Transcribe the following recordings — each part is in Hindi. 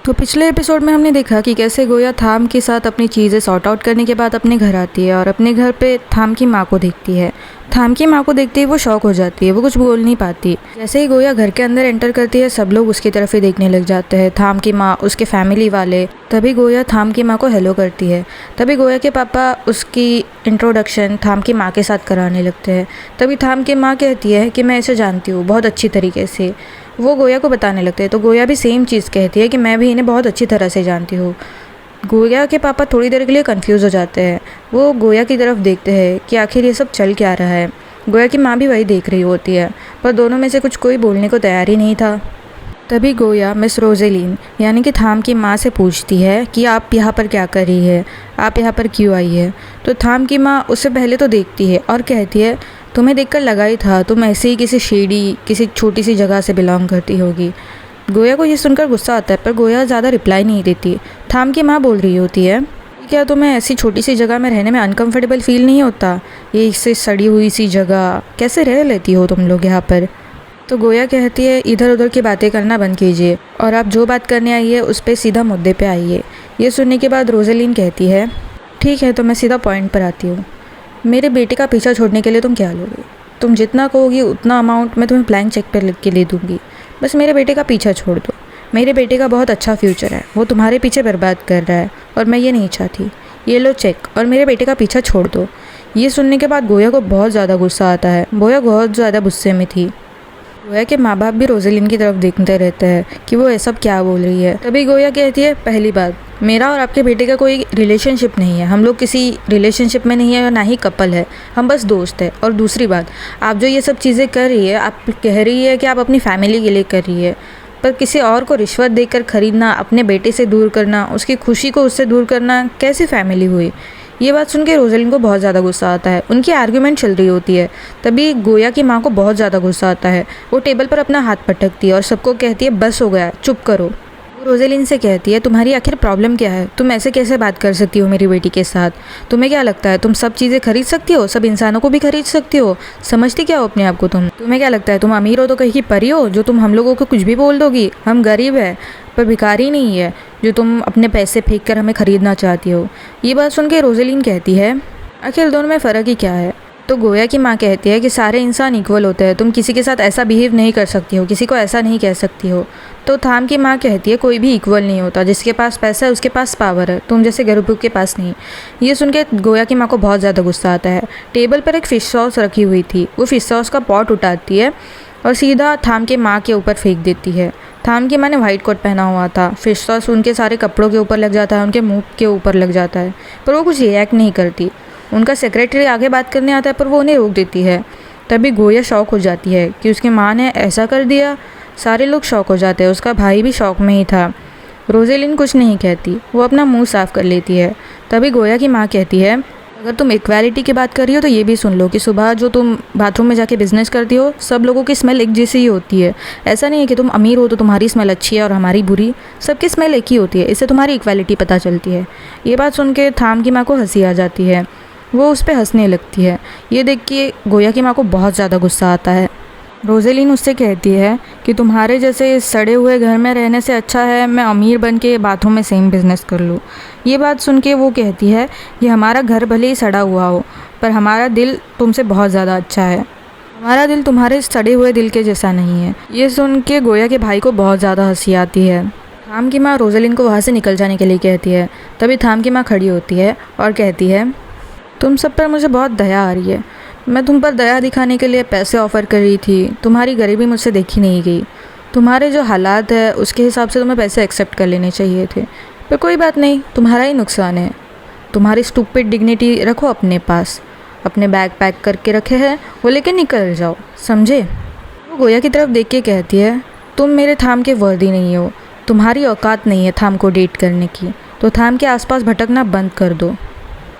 तो पिछले एपिसोड में हमने देखा कि कैसे गोया थाम के साथ अपनी चीज़ें सॉर्ट आउट करने के बाद अपने घर आती है और अपने घर पे थाम की माँ को देखती है। थाम की माँ को देखते ही वो शॉक हो जाती है, वो कुछ बोल नहीं पाती। जैसे ही गोया घर के अंदर एंटर करती है सब लोग उसकी तरफ ही देखने लग जाते हैं, थाम की माँ, उसके फैमिली वाले। तभी गोया थाम की माँ को हेलो करती है। तभी गोया के पापा उसकी इंट्रोडक्शन थाम की माँ के साथ कराने लगते हैं। तभी थाम की माँ कहती है कि मैं इसे जानती हूँ बहुत अच्छी तरीके से। वो गोया को बताने लगते हैं तो गोया भी सेम चीज़ कहती है कि मैं भी इन्हें बहुत अच्छी तरह से जानती हूँ। गोया के पापा थोड़ी देर के लिए कंफ्यूज हो जाते हैं। वो गोया की तरफ देखते हैं कि आखिर ये सब चल क्या रहा है। गोया की माँ भी वही देख रही होती है, पर दोनों में से कुछ कोई बोलने को तैयार ही नहीं था। तभी गोया मिस रोजेलिन यानी कि थाम की माँ से पूछती है कि आप यहाँ पर क्या कर रही है, आप यहाँ पर क्यों आई है। तो थाम की माँ उससे पहले तो देखती है और कहती है तुम्हें देखकर लगा ही था तुम ऐसे ही किसी शेडी किसी छोटी सी जगह से बिलोंग करती होगी। गोया को ये सुनकर गुस्सा आता है पर गोया ज़्यादा रिप्लाई नहीं देती। थाम की माँ बोल रही होती है क्या तुम्हें ऐसी छोटी सी जगह में रहने में अनकंफर्टेबल फील नहीं होता, ये इससे सड़ी हुई सी जगह कैसे रह लेती हो तुम लोग यहाँ पर। तो गोया कहती है इधर उधर की बातें करना बंद कीजिए और आप जो बात करने आई है उस पर सीधा मुद्दे पे आइए। ये सुनने के बाद रोजेलिन कहती है ठीक है तो मैं सीधा पॉइंट पर आती हूँ। मेरे बेटे का पीछा छोड़ने के लिए तुम क्या लोगे? तुम जितना कहोगी उतना अमाउंट मैं तुम्हें ब्लैंक चेक पर लिख के दे दूँगी, बस मेरे बेटे का पीछा छोड़ दो। मेरे बेटे का बहुत अच्छा फ्यूचर है, वो तुम्हारे पीछे बर्बाद कर रहा है और मैं ये नहीं चाहती। ये लो चेक और मेरे बेटे का पीछा छोड़ दो। ये सुनने के बाद गोया को बहुत ज़्यादा गुस्सा आता है। गोया बहुत ज़्यादा गुस्से में थी। गोया के माँ बाप भी रोजेलिन की तरफ देखते रहते हैं कि वो ये सब क्या बोल रही है। तभी गोया कहती है पहली बात, मेरा और आपके बेटे का कोई रिलेशनशिप नहीं है, हम लोग किसी रिलेशनशिप में नहीं है और ना ही कपल है, हम बस दोस्त है। और दूसरी बात, आप जो ये सब चीज़ें कर रही है, आप कह रही है कि आप अपनी फैमिली के लिए कर रही है, पर किसी और को रिश्वत देकर खरीदना, अपने बेटे से दूर करना, उसकी खुशी को उससे दूर करना कैसी फैमिली हुई। ये बात सुन के रोजेलिन को बहुत ज़्यादा गुस्सा आता है। उनकी आर्ग्यूमेंट चल रही होती है। तभी गोया की माँ को बहुत ज़्यादा गुस्सा आता है। वो टेबल पर अपना हाथ पटकती है और सबको कहती है बस हो गया, चुप करो। वो रोजेलिन से कहती है तुम्हारी आखिर प्रॉब्लम क्या है, तुम ऐसे कैसे बात कर सकती हो मेरी बेटी के साथ। तुम्हें क्या लगता है तुम सब चीज़ें खरीद सकती हो, सब इंसानों को भी खरीद सकती हो? समझती क्या हो अपने आप को तुम्हें क्या लगता है तुम अमीर हो तो कहीं की परी हो जो तुम हम लोगों को कुछ भी बोल दोगी? हम गरीब है पर भिखारी नहीं है जो तुम अपने पैसे फेंक कर हमें ख़रीदना चाहती हो। ये बात सुन के रोजेलिन कहती है आखिर दोनों में फ़र्क ही क्या है। तो गोया की माँ कहती है कि सारे इंसान इक्वल होते हैं, तुम किसी के साथ ऐसा बिहेव नहीं कर सकती हो, किसी को ऐसा नहीं कह सकती हो। तो थाम की माँ कहती है कोई भी इक्वल नहीं होता, जिसके पास पैसा है उसके पास पावर है, तुम जैसे गरीबों के पास नहीं। ये सुन के गोया की माँ को बहुत ज़्यादा गुस्सा आता है। टेबल पर एक फ़िश सॉस रखी हुई थी, वो फ़िश सॉस का पॉट उठाती है और सीधा थाम के माँ के ऊपर फेंक देती है। थाम की माँ ने वाइट कोट पहना हुआ था, फ़िश सॉस उनके सारे कपड़ों के ऊपर लग जाता है, उनके मुंह के ऊपर लग जाता है, पर वो कुछ रिएक्ट नहीं करती। उनका सेक्रेटरी आगे बात करने आता है पर वो उन्हें रोक देती है। तभी गोया शॉक हो जाती है कि उसकी माँ ने ऐसा कर दिया। सारे लोग शॉक हो जाते हैं, उसका भाई भी शॉक में ही था। रोजेलिन कुछ नहीं कहती, वो अपना मुंह साफ कर लेती है। तभी गोया की माँ कहती है अगर तुम इक्वालिटी की बात कर रही हो तो ये भी सुन लो कि सुबह जो तुम बाथरूम में जाके बिजनेस करती हो सब लोगों की स्मेल एक जैसी ही होती है। ऐसा नहीं है कि तुम अमीर हो तो तुम्हारी स्मेल अच्छी है और हमारी बुरी, सबकी स्मेल एक ही होती है, इससे तुम्हारी इक्वालिटी पता चलती है। ये बात सुन के थाम की माँ को हंसी आ जाती है, वो उस पर हंसने लगती है। ये देख के गोया की माँ को बहुत ज़्यादा गुस्सा आता है। रोजेलिन उससे कहती है कि तुम्हारे जैसे सड़े हुए घर में रहने से अच्छा है मैं अमीर बन के बाथरूम में सेम बिज़नेस कर लूँ। ये बात सुन के वो कहती है कि हमारा घर भले ही सड़ा हुआ हो पर हमारा दिल तुमसे बहुत ज़्यादा अच्छा है, हमारा दिल तुम्हारे सड़े हुए दिल के जैसा नहीं है। ये सुन के गोया के भाई को बहुत ज़्यादा हंसी आती है। थाम की माँ रोजेलिन को वहाँ से निकल जाने के लिए कहती है। तभी थाम की माँ खड़ी होती है और कहती है तुम सब पर मुझे बहुत दया आ रही है, मैं तुम पर दया दिखाने के लिए पैसे ऑफ़र कर रही थी, तुम्हारी गरीबी मुझसे देखी नहीं गई, तुम्हारे जो हालात है उसके हिसाब से तुम्हें पैसे एक्सेप्ट कर लेने चाहिए थे, पर कोई बात नहीं, तुम्हारा ही नुकसान है। तुम्हारी स्टूपिड डिग्निटी रखो अपने पास, अपने बैग पैक करके रखे हैं वो लेकर निकल जाओ, समझे। वो गोया की तरफ देख के कहती है तुम मेरे थाम के वर्दी नहीं हो, तुम्हारी औकात नहीं है थाम को डेट करने की, तो थाम के आसपास भटकना बंद कर दो।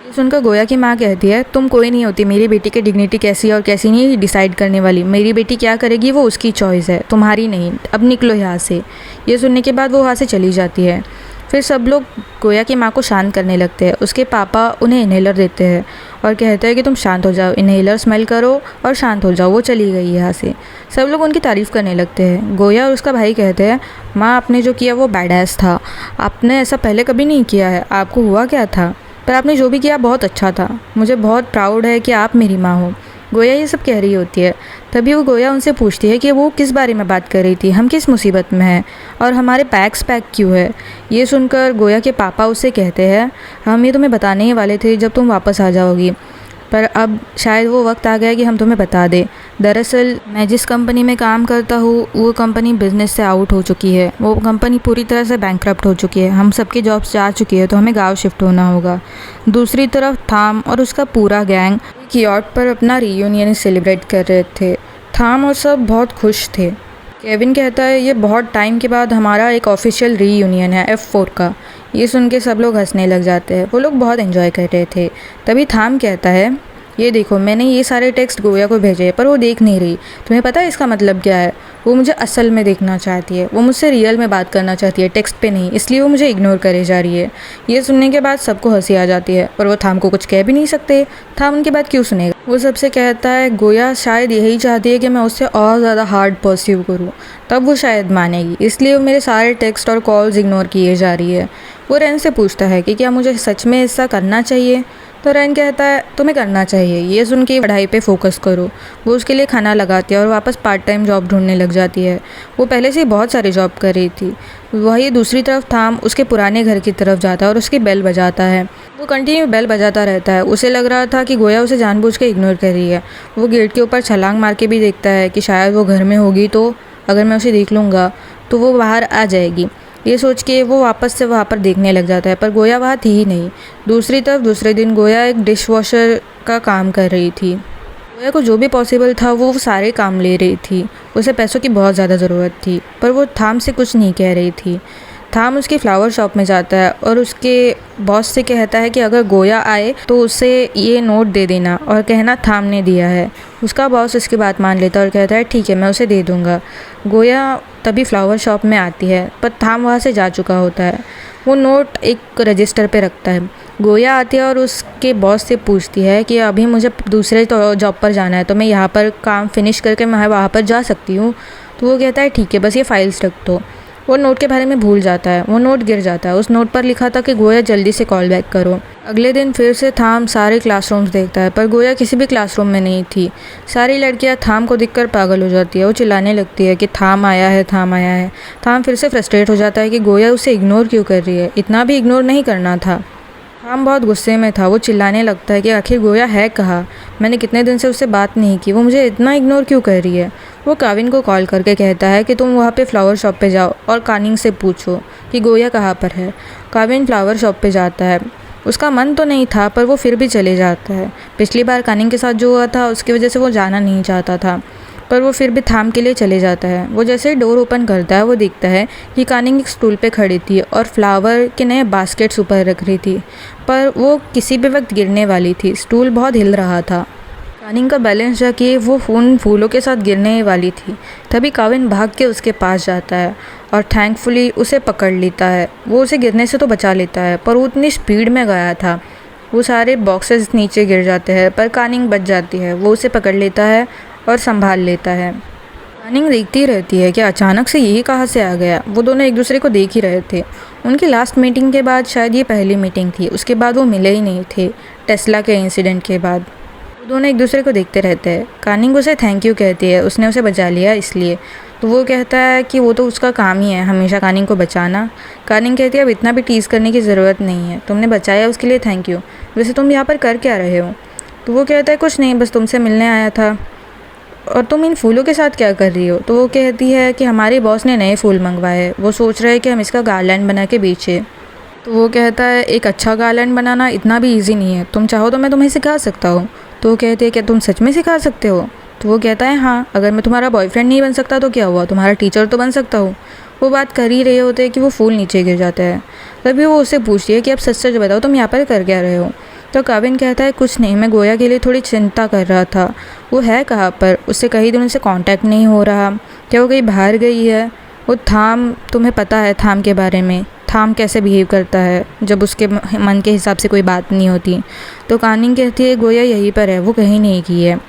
सुनकर गोया की माँ कहती है तुम कोई नहीं होती मेरी बेटी की डिग्निटी कैसी है और कैसी नहीं डिसाइड करने वाली। मेरी बेटी क्या करेगी वो उसकी चॉइस है, तुम्हारी नहीं, अब निकलो यहाँ से। ये सुनने के बाद वो वहाँ से चली जाती है। फिर सब लोग गोया की माँ को शांत करने लगते हैं। उसके पापा उन्हें इन्हेलर देते हैं और कहते हैं कि तुम शांत हो जाओ, इन्हेलर स्मेल करो और शांत हो जाओ। वो चली गई यहाँ से। सब लोग उनकी तारीफ़ करने लगते हैं। गोया और उसका भाई कहते हैं, माँ आपने जो किया वो बैडएस था, आपने ऐसा पहले कभी नहीं किया है, आपको हुआ क्या था, पर आपने जो भी किया बहुत अच्छा था, मुझे बहुत प्राउड है कि आप मेरी माँ हो। गोया ये सब कह रही होती है। तभी वो गोया उनसे पूछती है कि वो किस बारे में बात कर रही थी, हम किस मुसीबत में हैं और हमारे बैग्स पैक क्यों है। ये सुनकर गोया के पापा उससे कहते हैं, हम ये तुम्हें बताने ही वाले थे जब तुम वापस आ जाओगी, पर अब शायद वो वक्त आ गया कि हम तुम्हें बता दें। दरअसल मैं जिस कंपनी में काम करता हूँ वो कंपनी बिज़नेस से आउट हो चुकी है, वो कंपनी पूरी तरह से बैंकरप्ट हो चुकी है, हम सबकी जॉब्स जा चुकी है, तो हमें गांव शिफ्ट होना होगा। दूसरी तरफ थाम और उसका पूरा गैंग एक यॉट पर अपना रीयूनियन सेलिब्रेट कर रहे थे। थाम और सब बहुत खुश थे। केविन कहता है, ये बहुत टाइम के बाद हमारा एक ऑफिशियल रीयूनियन है F4 का। ये सुन के सब लोग हंसने लग जाते हैं, वो लोग बहुत एंजॉय कर रहे थे। तभी थाम कहता है, ये देखो मैंने ये सारे टेक्स्ट गोया को भेजे पर वो देख नहीं रही, तुम्हें पता है इसका मतलब क्या है। वो मुझे असल में देखना चाहती है, वो मुझसे रियल में बात करना चाहती है, टेक्स्ट पे नहीं, इसलिए वो मुझे इग्नोर करे जा रही है। ये सुनने के बाद सबको हंसी आ जाती है, पर वो थाम को कुछ कह भी नहीं सकते। थाम उनकी बात क्यों सुनेगा। वो सबसे कहता है, गोया शायद यही चाहती है कि मैं उससे और ज़्यादा हार्ड परस्यू करूँ, तब वो शायद मानेगी, इसलिए वो मेरे सारे टेक्स्ट और कॉल्स इग्नोर किए जा रही है। वो रैन से पूछता है कि क्या मुझे सच में ऐसा करना चाहिए, तो रैन कहता है, तुम्हें करना चाहिए, ये सुन के पढ़ाई पे फोकस करो। वो उसके लिए खाना लगाती है और वापस पार्ट टाइम जॉब ढूंढने लग जाती है। वो पहले से ही बहुत सारी जॉब कर रही थी। वही दूसरी तरफ थाम उसके पुराने घर की तरफ जाता है और उसकी बेल बजाता है। वो कंटिन्यू बेल बजाता रहता है। उसे लग रहा था कि गोया उसे जानबूझ के इग्नोर कर रही है। वो गेट के ऊपर छलांग मार के भी देखता है कि शायद वो घर में होगी, तो अगर मैं उसे देख लूँगा तो वो बाहर आ जाएगी। ये सोच के वो वापस से वहाँ पर देखने लग जाता है, पर गोया वहाँ थी ही नहीं। दूसरी तरफ दूसरे दिन गोया एक डिश वॉशर का काम कर रही थी। गोया को जो भी पॉसिबल था वो सारे काम ले रही थी। उसे पैसों की बहुत ज़्यादा ज़रूरत थी, पर वो थाम से कुछ नहीं कह रही थी। थाम उसकी फ्लावर शॉप में जाता है और उसके बॉस से कहता है कि अगर गोया आए तो उसे ये नोट दे देना और कहना थाम ने दिया है। उसका बॉस इसकी बात मान लेता है और कहता है, ठीक है मैं उसे दे दूँगा। गोया तभी फ्लावर शॉप में आती है, पर थाम वहाँ से जा चुका होता है। वो नोट एक रजिस्टर पे रखता है। गोया आती है और उसके बॉस से पूछती है कि अभी मुझे दूसरे जॉब पर जाना है, तो मैं यहाँ पर काम फिनिश करके मैं वहाँ पर जा सकती हूँ। तो वो कहता है, ठीक है बस ये फाइल्स रख दो। वो नोट के बारे में भूल जाता है। वो नोट गिर जाता है। उस नोट पर लिखा था कि गोया जल्दी से कॉल बैक करो। अगले दिन फिर से थाम सारे क्लासरूम्स देखता है, पर गोया किसी भी क्लासरूम में नहीं थी। सारी लड़कियां थाम को देखकर पागल हो जाती है। वो चिल्लाने लगती है कि थाम आया है, थाम आया है। थाम फिर से फ्रस्ट्रेट हो जाता है कि गोया उसे इग्नोर क्यों कर रही है, इतना भी इग्नोर नहीं करना था। थाम बहुत गुस्से में था। वो चिल्लाने लगता है कि आखिर गोया है कहाँ, मैंने कितने दिन से उससे बात नहीं की, वो मुझे इतना इग्नोर क्यों कर रही है। वो काविन को कॉल करके कहता है कि तुम वहाँ पे फ्लावर शॉप पे जाओ और कानिंग से पूछो कि गोया कहाँ पर है। काविन फ्लावर शॉप पे जाता है। उसका मन तो नहीं था, पर वो फिर भी चले जाता है। पिछली बार कानिंग के साथ जो हुआ था उसकी वजह से वो जाना नहीं चाहता था, पर वो फिर भी थाम के लिए चले जाता है। वो जैसे ही डोर ओपन करता है वो देखता है कि कानिंग एक स्टूल पे खड़ी थी और फ्लावर के नए बास्केट्स ऊपर रख रही थी, पर वो किसी भी वक्त गिरने वाली थी। स्टूल बहुत हिल रहा था। कानिंग का बैलेंस जाके वो फूलों के साथ गिरने वाली थी। तभी काविन भाग के उसके पास जाता है और थैंकफुली उसे पकड़ लेता है। वो उसे गिरने से तो बचा लेता है, पर वो उतनी स्पीड में गया था वो सारे बॉक्सेस नीचे गिर जाते हैं, पर कानिंग बच जाती है। वो उसे पकड़ लेता है और संभाल लेता है। कानिंग देखती रहती है कि अचानक से यही कहाँ से आ गया। वो दोनों एक दूसरे को देख ही रहे थे। उनकी लास्ट मीटिंग के बाद शायद ये पहली मीटिंग थी, उसके बाद वो मिले ही नहीं थे। टेस्ला के इंसिडेंट के बाद वो दोनों एक दूसरे को देखते रहते हैं। कानिंग उसे थैंक यू कहती है, उसने उसे बचा लिया इसलिए। तो वो कहता है कि वो तो उसका काम ही है हमेशा कानिंग को बचाना। कानिंग कहती है, अब इतना भी टीज़ करने की ज़रूरत नहीं है, तुमने बचाया उसके लिए थैंक यू। वैसे तुम यहाँ पर कर क्या रहे हो। तो वो कहता है, कुछ नहीं, बस तुमसे मिलने आया था। और तुम इन फूलों के साथ क्या कर रही हो। तो वो कहती है कि हमारे बॉस ने नए फूल मंगवाए, वो सोच रहे हैं कि हम इसका गार्लैंड बना के बेचें। तो वो कहता है, एक अच्छा गार्लैंड बनाना इतना भी इजी नहीं है, तुम चाहो तो मैं तुम्हें सिखा सकता हूँ। तो वो कहती है, क्या तुम सच में सिखा सकते हो। तो वो कहता है, हाँ, अगर मैं तुम्हारा बॉयफ्रेंड नहीं बन सकता तो क्या हुआ, तुम्हारा टीचर तो बन सकता हूँ। वो बात कर ही रहे होते हैं कि वो फूल नीचे गिर जाते हैं। तभी वो उससे पूछती है कि अब सच सच बताओ तुम यहाँ पर कर क्या रहे हो। तो काविन कहता है, कुछ नहीं, मैं गोया के लिए थोड़ी चिंता कर रहा था। वो है कहाँ पर, उससे कई दिनों से कांटेक्ट नहीं हो रहा, क्या वो कहीं बाहर गई है। वो थाम, तुम्हें पता है थाम के बारे में, थाम कैसे बिहेव करता है जब उसके मन के हिसाब से कोई बात नहीं होती। तो कानिंग कहती है, गोया यहीं पर है, वो कहीं नहीं की है।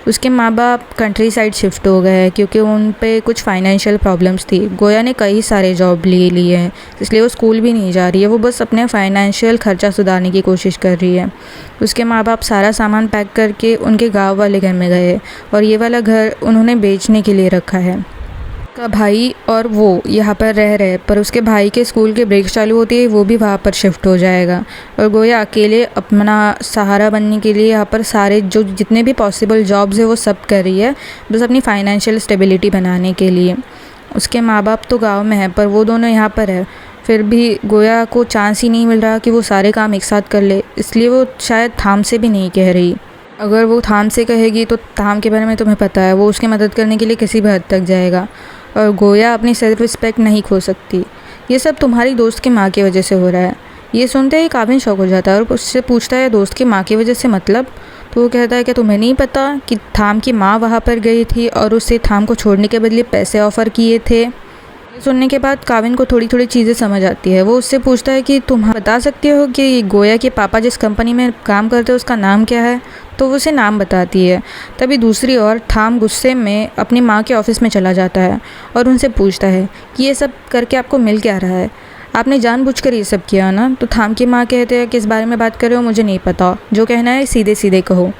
उसके माँ बाप कंट्री साइड शिफ्ट हो गए हैं क्योंकि उन पे कुछ फाइनेंशियल प्रॉब्लम्स थी। गोया ने कई सारे जॉब ले लिए हैं, इसलिए वो स्कूल भी नहीं जा रही है। वो बस अपने फाइनेंशियल खर्चा सुधारने की कोशिश कर रही है। उसके माँ बाप सारा सामान पैक करके उनके गाँव वाले घर में गए और ये वाला घर उन्होंने बेचने के लिए रखा है। का भाई और वो यहाँ पर रह रहे, पर उसके भाई के स्कूल के ब्रेक चालू होती है, वो भी वहाँ पर शिफ्ट हो जाएगा। और गोया अकेले अपना सहारा बनने के लिए यहाँ पर सारे जो जितने भी पॉसिबल जॉब्स है वो सब कर रही है, बस अपनी फाइनेंशियल स्टेबिलिटी बनाने के लिए। उसके माँ बाप तो गाँव में है, पर वो दोनों यहाँ पर है। फिर भी गोया को चांस ही नहीं मिल रहा कि वो सारे काम एक साथ कर ले, इसलिए वो शायद थाम से भी नहीं कह रही। अगर वो थाम से कहेगी तो थाम के बारे में तुम्हें पता है, वो उसकी मदद करने के लिए किसी भी हद तक जाएगा। और गोया अपनी सेल्फ रिस्पेक्ट नहीं खो सकती। ये सब तुम्हारी दोस्त की माँ की वजह से हो रहा है। ये सुनते ही काबिन शौक हो जाता है और उससे पूछता है दोस्त की माँ की वजह से मतलब? तो वो कहता है कि तुम्हें नहीं पता कि थाम की माँ वहाँ पर गई थी और उससे थाम को छोड़ने के बदले पैसे ऑफ़र किए थे। ये सुनने के बाद काविन को थोड़ी थोड़ी चीज़ें समझ आती है। वो उससे पूछता है कि तुम बता सकते हो कि गोया के पापा जिस कंपनी में काम करते हैं उसका नाम क्या है? तो वो उसे नाम बताती है। तभी दूसरी ओर थाम गुस्से में अपनी माँ के ऑफिस में चला जाता है और उनसे पूछता है कि ये सब करके आपको मिल क्या रहा है? आपने जानबूझकर ये सब किया ना? तो थाम की माँ कहते हैं किस बारे में बात कर रहे हो, मुझे नहीं पता, जो कहना है सीधे सीधे कहो।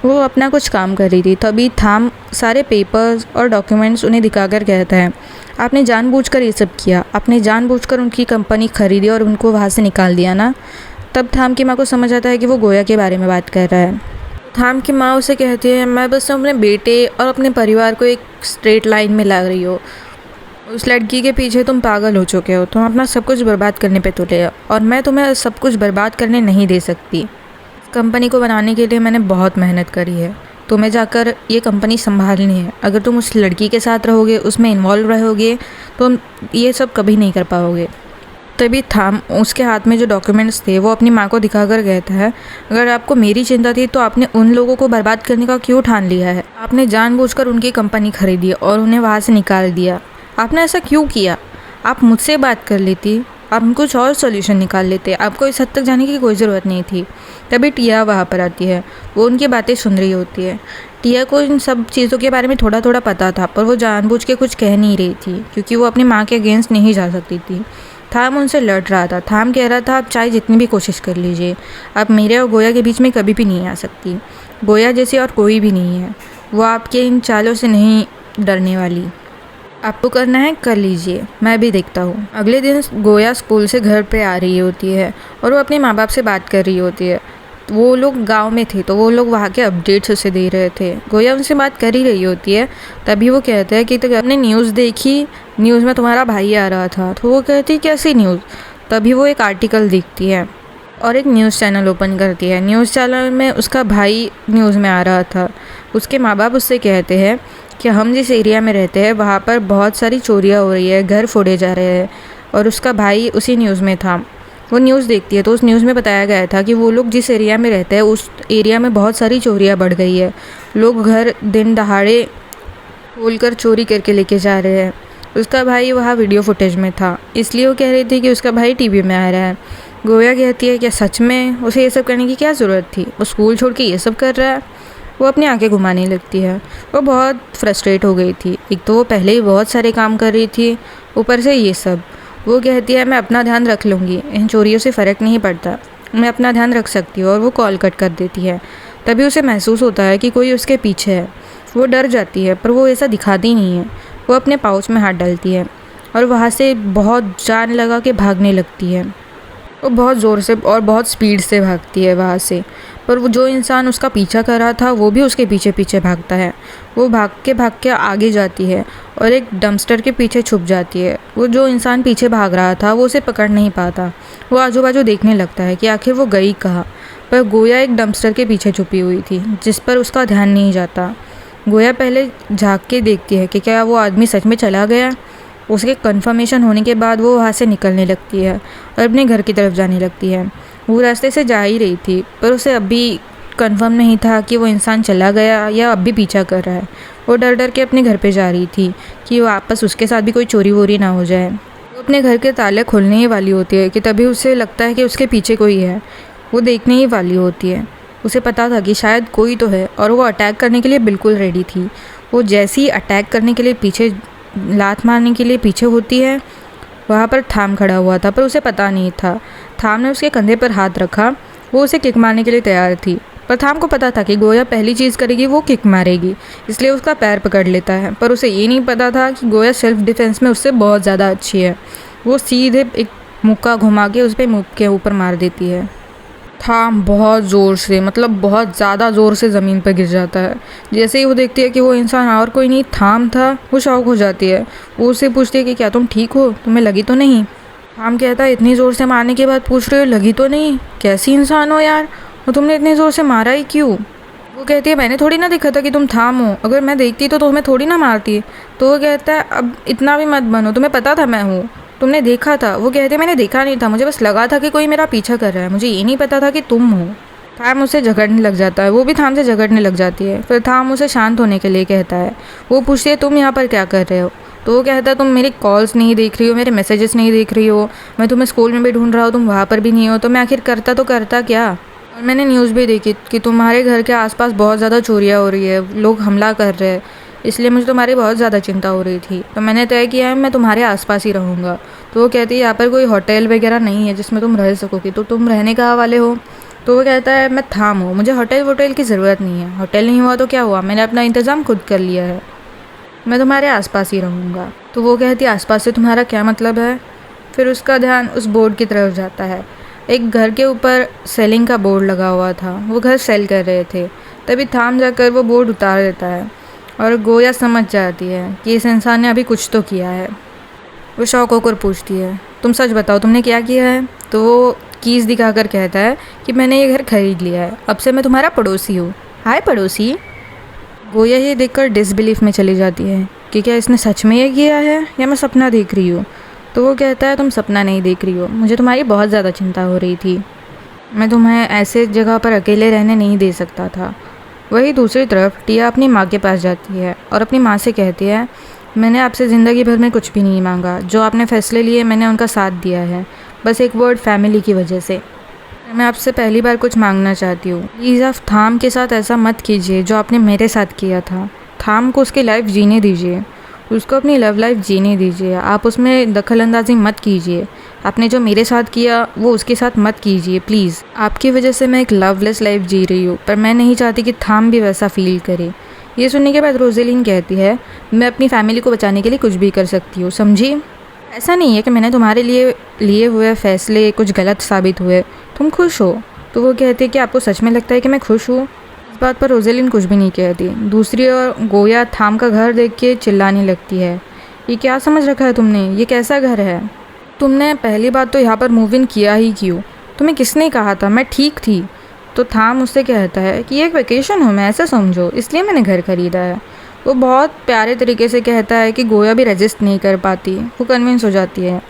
वो अपना कुछ काम कर रही थी, तभी थाम सारे पेपर्स और डॉक्यूमेंट्स उन्हें दिखाकर कहता है आपने जानबूझकर ये सब किया, आपने जानबूझकर उनकी कंपनी खरीदी और उनको वहाँ से निकाल दिया ना। तब थाम की माँ को समझ आता है कि वो गोया के बारे में बात कर रहा है। थाम की माँ उसे कहती है मैं बस अपने बेटे और अपने परिवार को एक स्ट्रेट लाइन में ला रही हो। उस लड़की के पीछे तुम पागल हो चुके हो, तुम अपना सब कुछ बर्बाद करने पे तुले हो और मैं तुम्हें सब कुछ बर्बाद करने नहीं दे सकती। कंपनी को बनाने के लिए मैंने बहुत मेहनत करी है, तुम्हें जाकर ये कंपनी संभालनी है। अगर तुम उस लड़की के साथ रहोगे, उसमें इन्वॉल्व रहोगे, तो ये सब कभी नहीं कर पाओगे। तभी थाम उसके हाथ में जो डॉक्यूमेंट्स थे वो अपनी माँ को दिखाकर कहता है अगर आपको मेरी चिंता थी तो आपने उन लोगों को बर्बाद करने का क्यों ठान लिया है? आपने जानबूझकर उनकी कंपनी खरीदी और उन्हें वहाँ से निकाल दिया। आपने ऐसा क्यों किया? आप मुझसे बात कर लेती, आप कुछ और सोल्यूशन निकाल लेते, आपको इस हद तक जाने की कोई ज़रूरत नहीं थी। तभी टिया वहाँ पर आती है, वो उनकी बातें सुन रही होती है। टिया को इन सब चीज़ों के बारे में थोड़ा थोड़ा पता था, पर वो जानबूझ के कुछ कह नहीं रही थी क्योंकि वो अपनी माँ के अगेंस्ट नहीं जा सकती थी। थाम उनसे लड़ रहा था। थाम कह रहा था आप चाहे जितनी भी कोशिश कर लीजिए, आप मेरे और गोया के बीच में कभी भी नहीं आ सकती। गोया जैसी और कोई भी नहीं है, वो आपके इन चालों से नहीं डरने वाली। आपको करना है कर लीजिए, मैं भी देखता हूँ। अगले दिन गोया स्कूल से घर पे आ रही होती है और वो अपने माँ बाप से बात कर रही होती है। वो लोग गांव में थे तो वो लोग वहाँ के अपडेट्स उसे दे रहे थे। गोया उनसे बात कर ही रही होती है, तभी वो कहते हैं कि तो आपने न्यूज़ देखी, न्यूज़ में तुम्हारा भाई आ रहा था। तो वो कहती है कैसी न्यूज़? तभी वो एक आर्टिकल देखती है और एक न्यूज़ चैनल ओपन करती है। न्यूज़ चैनल में उसका भाई न्यूज़ में आ रहा था। उसके माँ बाप उससे कहते हैं कि हम जिस एरिया में रहते हैं वहाँ पर बहुत सारी चोरियाँ हो रही है, घर फोड़े जा रहे हैं, और उसका भाई उसी न्यूज़ में था। वो न्यूज़ देखती है तो उस न्यूज़ में बताया गया था कि वो लोग जिस एरिया में रहते हैं उस एरिया में बहुत सारी चोरियाँ बढ़ गई है। लोग घर दिन दहाड़े खोलकर चोरी करके लेके जा रहे हैं। उसका भाई वहाँ वीडियो फुटेज में था, इसलिए वो कह रही थी कि उसका भाई टीवी में आ रहा है। गोया कहती है क्या सच में उसे ये सब करने की क्या ज़रूरत थी? वो स्कूल छोड़ के ये सब कर रहा है। वो अपनी आंखें घुमाने लगती है। वो बहुत फ्रस्ट्रेट हो गई थी। एक तो वो पहले ही बहुत सारे काम कर रही थी, ऊपर से ये सब। वो कहती है मैं अपना ध्यान रख लूँगी, इन चोरियों से फ़र्क नहीं पड़ता, मैं अपना ध्यान रख सकती हूँ। और वो कॉल कट कर देती है। तभी उसे महसूस होता है कि कोई उसके पीछे है। वो डर जाती है, पर वो ऐसा दिखाती नहीं है। वो अपने पाउच में हाथ डालती है और वहाँ से बहुत जान लगा के भागने लगती है। वो बहुत ज़ोर से और बहुत स्पीड से भागती है वहाँ से, पर वो जो इंसान उसका पीछा कर रहा था वो भी उसके पीछे पीछे भागता है। वो भाग के आगे जाती है और एक डंपस्टर के पीछे छुप जाती है। वो जो इंसान पीछे भाग रहा था वो उसे पकड़ नहीं पाता। वो आजू बाजू देखने लगता है कि आखिर वो गई कहाँ, पर गोया एक डंपस्टर के पीछे छुपी हुई थी जिस पर उसका ध्यान नहीं जाता। गोया पहले झाँक के देखती है कि क्या वो आदमी सच में चला गया। उसके कंफर्मेशन होने के बाद वो वहाँ से निकलने लगती है और अपने घर की तरफ जाने लगती है। वो रास्ते से जा ही रही थी, पर उसे अभी कंफर्म नहीं था कि वो इंसान चला गया या अब भी पीछा कर रहा है। वो डर डर के अपने घर पे जा रही थी कि वापस उसके साथ भी कोई चोरी वोरी ना हो जाए। वो अपने घर के ताले खोलने ही वाली होती है कि तभी उसे लगता है कि उसके पीछे कोई है। वो देखने ही वाली होती है उसे पता था कि शायद कोई तो है और वो अटैक करने के लिए बिल्कुल रेडी थी। वो जैसे ही अटैक करने के लिए पीछे, लात मारने के लिए पीछे होती है, वहाँ पर थाम खड़ा हुआ था, पर उसे पता नहीं था। थाम ने उसके कंधे पर हाथ रखा। वो उसे किक मारने के लिए तैयार थी, पर थाम को पता था कि गोया पहली चीज़ करेगी वो किक मारेगी, इसलिए उसका पैर पकड़ लेता है। पर उसे ये नहीं पता था कि गोया सेल्फ डिफेंस में उससे बहुत ज़्यादा अच्छी है। वो सीधे एक मुक्का घुमा के उस पर मुँह के ऊपर मार देती है। थाम बहुत ज़ोर से, मतलब बहुत ज़्यादा ज़ोर से ज़मीन पर गिर जाता है। जैसे ही वो देखती है कि वो इंसान और कोई नहीं थाम था, वो शॉक हो जाती है। वो उससे पूछती है कि क्या तुम ठीक हो, तुम्हें लगी तो नहीं। थाम कहता है इतनी ज़ोर से मारने के बाद पूछ रहे हो लगी तो नहीं, कैसी इंसान हो यार, और तुमने इतने ज़ोर से मारा ही क्यों। वो कहती है मैंने थोड़ी ना देखा था कि तुम थाम हो, अगर मैं देखती तो तुम्हें थोड़ी ना मारती। तो वो कहता है अब इतना भी मत बनो, तुम्हें पता था मैं हूँ, तुमने देखा था। वो कहते हैं मैंने देखा नहीं था, मुझे बस लगा था कि कोई मेरा पीछा कर रहा है, मुझे ये नहीं पता था कि तुम हो। थाम उससे झगड़ने लग जाता है, वो भी थाम से झगड़ने लग जाती है। फिर थाम उसे शांत होने के लिए कहता है। वो पूछती है तुम यहाँ पर क्या कर रहे हो। तो वो कहता है तुम मेरी कॉल्स नहीं देख रही हो, मेरे मैसेजेस नहीं देख रही हो, मैं तुम्हें स्कूल में भी ढूंढ रहा हूँ, तुम वहाँ पर भी नहीं हो, तो मैं आखिर करता तो करता क्या। और मैंने न्यूज़ भी देखी कि तुम्हारे घर के आसपास बहुत ज़्यादा चोरियाँ हो रही है, लोग हमला कर रहे हैं, इसलिए मुझे तुम्हारी बहुत ज़्यादा चिंता हो रही थी। तो मैंने तय किया है मैं तुम्हारे आसपास ही रहूँगा। तो वो कहती है यहाँ पर कोई होटल वगैरह नहीं है जिसमें तुम रह सकोगी, तो तुम रहने कहाँ वाले हो। तो वो कहता है मैं थाम हूँ, मुझे होटल वोटल की ज़रूरत नहीं है, होटल नहीं हुआ तो क्या हुआ, मैंने अपना इंतज़ाम खुद कर लिया है, मैं तुम्हारे आसपास ही रहूँगा। तो वो कहती है आसपास से तुम्हारा क्या मतलब है। फिर उसका ध्यान उस बोर्ड की तरफ जाता है। एक घर के ऊपर सेलिंग का बोर्ड लगा हुआ था, वो घर सेल कर रहे थे। तभी थाम जाकर वो बोर्ड उतार देता है और गोया समझ जाती है कि इस इंसान ने अभी कुछ तो किया है। वो शौक होकर पूछती है तुम सच बताओ तुमने क्या किया है। तो वो कीज़ दिखाकर कहता है कि मैंने ये घर खरीद लिया है, अब से मैं तुम्हारा पड़ोसी हूँ। हाय पड़ोसी। गोया ये देखकर डिसबिलीफ में चली जाती है कि क्या इसने सच में ये किया है या मैं सपना देख रही हूँ। तो वो कहता है तुम सपना नहीं देख रही हो, मुझे तुम्हारी बहुत ज़्यादा चिंता हो रही थी, मैं तुम्हें ऐसे जगह पर अकेले रहने नहीं दे सकता था। वही दूसरी तरफ टिया अपनी माँ के पास जाती है और अपनी माँ से कहती है मैंने आपसे ज़िंदगी भर में कुछ भी नहीं मांगा, जो आपने फ़ैसले लिए मैंने उनका साथ दिया है, बस एक वर्ड फैमिली की वजह से। मैं आपसे पहली बार कुछ मांगना चाहती हूँ, प्लीज़ आप थाम के साथ ऐसा मत कीजिए जो आपने मेरे साथ किया था। थाम को उसकी लाइफ जीने दीजिए, उसको अपनी लव लाइफ जीने दीजिए, आप उसमें दखल अंदाजी मत कीजिए। आपने जो मेरे साथ किया वो उसके साथ मत कीजिए प्लीज़। आपकी वजह से मैं एक लवलेस लाइफ जी रही हूँ, पर मैं नहीं चाहती कि थाम भी वैसा फील करे। ये सुनने के बाद रोज़ेलिन कहती है मैं अपनी फैमिली को बचाने के लिए कुछ भी कर सकती हूँ, समझी। ऐसा नहीं है कि मैंने तुम्हारे लिए हुए फैसले कुछ गलत साबित हुए, तुम खुश हो। तो वो कहती है कि आपको सच में लगता है कि मैं खुश हूँ। इस बात पर रोज़ेलिन कुछ भी नहीं कहती। दूसरी ओर गोया थाम का घर देख के चिल्लाने लगती है ये क्या समझ रखा है तुमने, ये कैसा घर है, तुमने पहली बात तो यहाँ पर मूव इन किया ही क्यों, तुम्हें किसने कहा था, मैं ठीक थी। तो थाम उससे कहता है कि ये एक वेकेशन हो, मैं ऐसा समझो, इसलिए मैंने घर खरीदा है। वो बहुत प्यारे तरीके से कहता है कि गोया भी रेजिस्ट नहीं कर पाती, वो कन्विंस हो जाती है।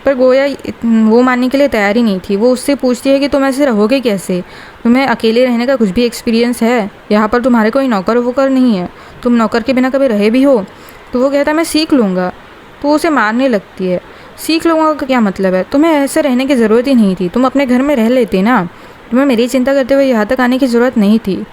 पर गोया वो मानने के लिए तैयार ही नहीं थी। वो उससे पूछती है कि तुम ऐसे रहोगे कैसे, तुम्हें अकेले रहने का कुछ भी एक्सपीरियंस है, यहाँ पर तुम्हारे कोई नौकर वोकर नहीं है, तुम नौकर के बिना कभी रहे भी हो। तो वो कहता है मैं सीख लूँगा। तो उसे मारने लगती है, सीख लूँगा का क्या मतलब है, तुम्हें ऐसे रहने की ज़रूरत ही नहीं थी, तुम अपने घर में रह लेते ना, तुम्हें मेरी चिंता करते हुए यहाँ तक आने की ज़रूरत नहीं थी।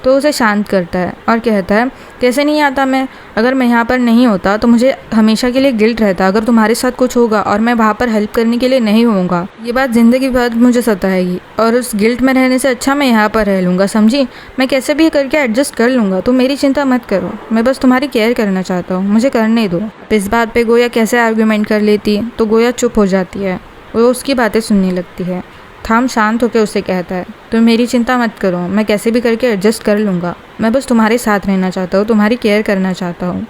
तो उसे शांत करता है और कहता है कैसे नहीं आता मैं, अगर मैं यहाँ पर नहीं होता तो मुझे हमेशा के लिए गिल्ट रहता अगर तुम्हारे साथ कुछ होगा और मैं वहाँ पर हेल्प करने के लिए नहीं होऊंगा। ये बात ज़िंदगी भर मुझे सताएगी और उस गिल्ट में रहने से अच्छा मैं यहाँ पर रह लूँगा, समझी। मैं कैसे भी करके एडजस्ट कर लूँगा, तुम मेरी चिंता मत करो, मैं बस तुम्हारी केयर करना चाहता हूँ, मुझे करने दो। इस बात पर गोया कैसे आर्ग्यूमेंट कर लेती, तो गोया चुप हो जाती है, वो उसकी बातें सुनने लगती है। थाम शांत होकर उसे कहता है तुम मेरी चिंता मत करो, मैं कैसे भी करके एडजस्ट कर लूँगा, मैं बस तुम्हारे साथ रहना चाहता हूँ, तुम्हारी केयर करना चाहता हूँ।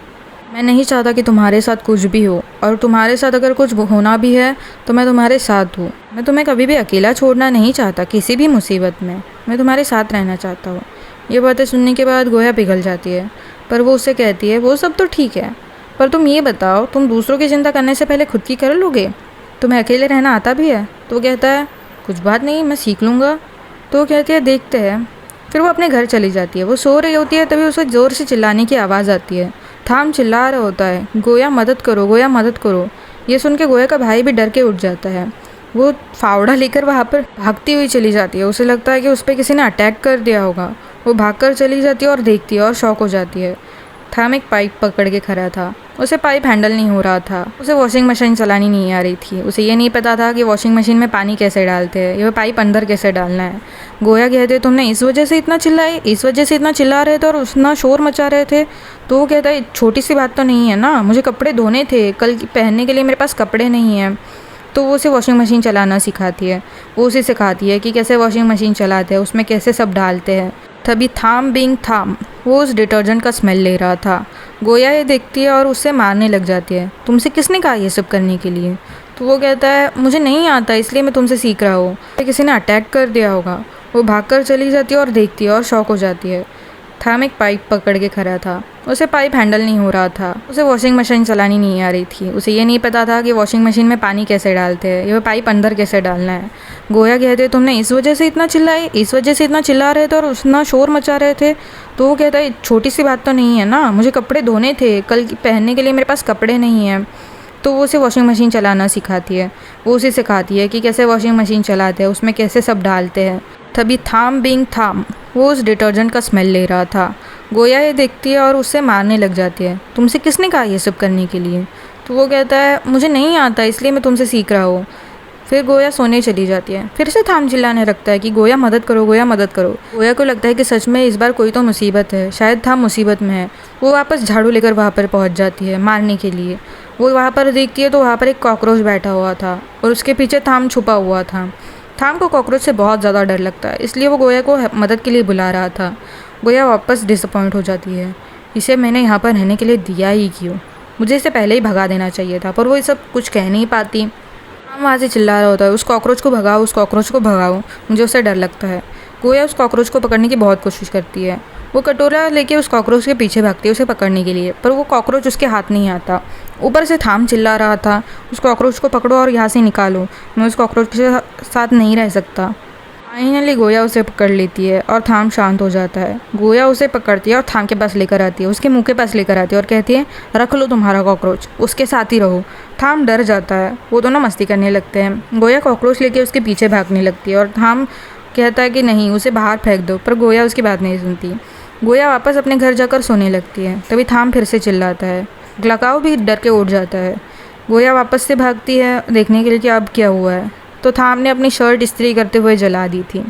मैं नहीं चाहता कि तुम्हारे साथ कुछ भी हो, और तुम्हारे साथ अगर कुछ होना भी है तो मैं तुम्हारे साथ हूँ। मैं तुम्हें कभी भी अकेला छोड़ना नहीं चाहता, किसी भी मुसीबत में मैं तुम्हारे साथ रहना चाहता हूँ। ये बातें सुनने के बाद गोया पिघल जाती है, पर वो उससे कहती है वो सब तो ठीक है, पर तुम ये बताओ तुम दूसरों की चिंता करने से पहले खुद की कर लोगे, तुम्हें अकेले रहना आता भी है। तो वो कहता है कुछ बात नहीं, मैं सीख लूँगा। तो वो कहती है देखते हैं। फिर वो अपने घर चली जाती है। वो सो रही होती है, तभी उसे ज़ोर से चिल्लाने की आवाज़ आती है। थाम चिल्ला रहा होता है गोया मदद करो, गोया मदद करो। ये सुन के गोया का भाई भी डर के उठ जाता है। वो फावड़ा लेकर वहाँ पर भागती हुई चली जाती है। उसे लगता है कि उस पर किसी ने अटैक कर दिया होगा। वो भागकर चली जाती है और देखती है और शॉक हो जाती है। थाम एक पाइप पकड़ के खड़ा था। उसे पाइप हैंडल नहीं हो रहा था। उसे वॉशिंग मशीन चलानी नहीं आ रही थी। उसे ये नहीं पता था कि वॉशिंग मशीन में पानी कैसे डालते हैं, ये पाइप अंदर कैसे डालना है। गोया कहते तुमने इस वजह से इतना चिल्लाए, इस वजह से इतना चिल्ला रहे थे और उतना शोर मचा रहे थे। तो वो कहता है छोटी सी बात तो नहीं है ना, मुझे कपड़े धोने थे, कल पहनने के लिए मेरे पास कपड़े नहीं हैं। तो वो उसे वॉशिंग मशीन चलाना सिखाती है। वो उसे सिखाती है कि कैसे वॉशिंग मशीन चलाते हैं, उसमें कैसे सब डालते हैं। तभी थाम बिंग थाम वो उस डिटर्जेंट का स्मेल ले रहा था। गोया ये देखती है और उससे मारने लग जाती है। तुमसे किसने कहा ये सब करने के लिए? तो वो कहता है मुझे नहीं आता, इसलिए मैं तुमसे सीख रहा हूँ। किसी ने अटैक कर दिया होगा। वो भागकर चली जाती है और देखती है और शॉक हो जाती है। थाम एक पाइप पकड़ के खड़ा था। उसे पाइप हैंडल नहीं हो रहा था। उसे वॉशिंग मशीन चलानी नहीं आ रही थी। उसे ये नहीं पता था कि वॉशिंग मशीन में पानी कैसे डालते हैं, ये पाइप अंदर कैसे डालना है। गोया कहते तुमने इस वजह से इतना चिल्लाए, इस वजह से इतना चिल्ला रहे थे और उतना शोर मचा रहे थे। तो वो कहता है छोटी सी बात तो नहीं है ना, मुझे कपड़े धोने थे, कल पहनने के लिए मेरे पास कपड़े नहीं हैं। तो वो उसे वॉशिंग मशीन चलाना सिखाती है। वो उसे सिखाती है कि कैसे वॉशिंग मशीन चलाते हैं, उसमें कैसे सब डालते हैं। तभी थाम बिंग थाम वो उस डिटर्जेंट का स्मेल ले रहा था। गोया ये देखती है और उससे मारने लग जाती है। तुमसे किसने कहा ये सब करने के लिए? तो वो कहता है मुझे नहीं आता, इसलिए मैं तुमसे सीख रहा हूँ। फिर गोया सोने चली जाती है। फिर से थाम चिल्लाने लगता है कि गोया मदद करो, गोया मदद करो। गोया को लगता है कि सच में इस बार कोई तो मुसीबत है, शायद थाम मुसीबत में है। वो वापस झाड़ू लेकर वहाँ पर पहुँच जाती है मारने के लिए। वो वहाँ पर देखती है तो वहाँ पर एक कॉकरोच बैठा हुआ था और उसके पीछे थाम छुपा हुआ था। थाम को कॉकरोच से बहुत ज़्यादा डर लगता है, इसलिए वो गोया को मदद के लिए बुला रहा था। गोया वापस डिसअपॉइंट हो जाती है। इसे मैंने यहाँ पर रहने के लिए दिया ही क्यों? मुझे इसे पहले ही भगा देना चाहिए था, पर वो ये सब कुछ कह नहीं पाती। थाम वहाँ से चिल्ला रहा होता है उस कॉकरोच को भगाओ, उस कॉकरोच को भगाओ, मुझे उससे डर लगता है। गोया उस कॉकरोच को पकड़ने की बहुत कोशिश करती है। वो कटोरा लेके उस कॉकरोच के पीछे भागती है उसे पकड़ने के लिए, पर वो कॉकरोच उसके हाथ नहीं आता। ऊपर से थाम चिल्ला रहा था उस कॉकरोच को पकड़ो और यहाँ से निकालो, मैं उस कॉकरोच के साथ नहीं रह सकता। फाइनली गोया उसे पकड़ लेती है और थाम शांत हो जाता है। गोया उसे पकड़ती है और थाम के पास लेकर आती है, उसके मुंह के पास लेकर आती है और कहती है रख लो तुम्हारा कॉकरोच, उसके साथ ही रहो। थाम डर जाता है। वो दोनों मस्ती करने लगते हैं। गोया कॉकरोच लेके उसके पीछे भागने लगती है और थाम कहता है कि नहीं, उसे बाहर फेंक दो, पर गोया उसकी बात नहीं सुनती। गोया वापस अपने घर जाकर सोने लगती है। तभी थाम फिर से चिल्लाता है। ग्लकाओ भी डर के उठ जाता है। गोया वापस से भागती है देखने के लिए कि अब क्या हुआ है। तो थाम ने अपनी शर्ट इस्त्री करते हुए जला दी थी।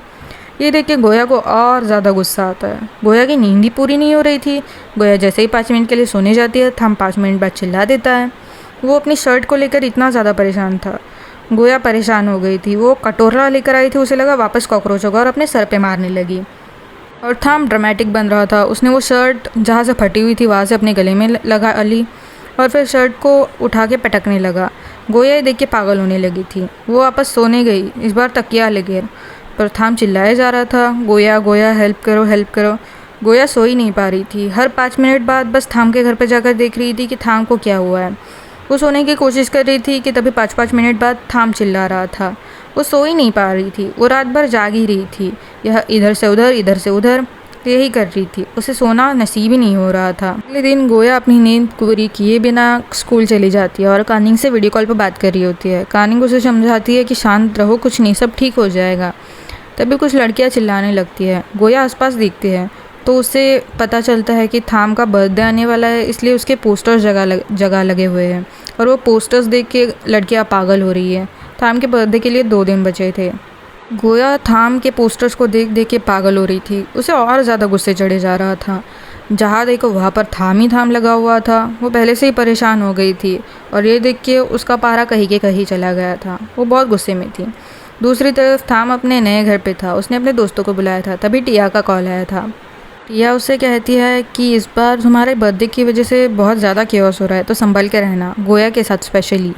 ये देख के गोया को और ज़्यादा गुस्सा आता है। गोया की नींद ही पूरी नहीं हो रही थी। गोया जैसे ही 5 मिनट के लिए सोने जाती है, थाम 5 मिनट बाद चिल्ला देता है। वो अपनी शर्ट को लेकर इतना ज़्यादा परेशान था। गोया परेशान हो गई थी। वो कटोरा लेकर आई थी, उसे लगा वापस कॉकरोच होगा और अपने सर पे मारने लगी। और थाम ड्रामेटिक बन रहा था। उसने वो शर्ट जहाँ से फटी हुई थी वहाँ से अपने गले में लगा ली और फिर शर्ट को उठा के पटकने लगा। गोया ये देख के पागल होने लगी थी। वो वापस सोने गई, इस बार तकिया लेकर, पर थाम चिल्लाया जा रहा था गोया गोया हेल्प करो, हेल्प करो। गोया सो ही नहीं पा रही थी। हर 5 मिनट बाद बस थाम के घर पर जाकर देख रही थी कि थाम को क्या हुआ है। वो सोने की कोशिश कर रही थी कि तभी 5-5 मिनट बाद थाम चिल्ला रहा था। वो सो ही नहीं पा रही थी। वो रात भर जाग ही रही थी, यह इधर से उधर, इधर से उधर यही कर रही थी। उसे सोना नसीब ही नहीं हो रहा था। अगले दिन गोया अपनी नींद पूरी किए बिना स्कूल चली जाती है और कानिंग से वीडियो कॉल पर बात कर रही होती है। कानिंग उसे समझाती है कि शांत रहो, कुछ नहीं, सब ठीक हो जाएगा। तभी कुछ लड़कियां चिल्लाने लगती है। गोया आसपास देखती है तो उसे पता चलता है कि थाम का बर्थडे आने वाला है, इसलिए उसके पोस्टर्स जगह लगे हुए हैं और वो पोस्टर्स देख के लड़कियां पागल हो रही है। थाम के बर्थडे के लिए 2 दिन बचे थे। गोया थाम के पोस्टर्स को देख देख के पागल हो रही थी। उसे और ज़्यादा गुस्से चढ़े जा रहा था। जहाँ देखो वहाँ पर थाम ही थाम लगा हुआ था। वो पहले से ही परेशान हो गई थी और ये देख के उसका पारा कहीं के कहीं चला गया था। वो बहुत गुस्से में थी। दूसरी तरफ थाम अपने नए घर पे था। उसने अपने दोस्तों को बुलाया था। तभी टिया का कॉल आया था। टिया उससे कहती है कि इस बार तुम्हारे बर्थडे की वजह से बहुत ज़्यादा केओस हो रहा है, तो संभल के रहना, गोया के साथ स्पेशली।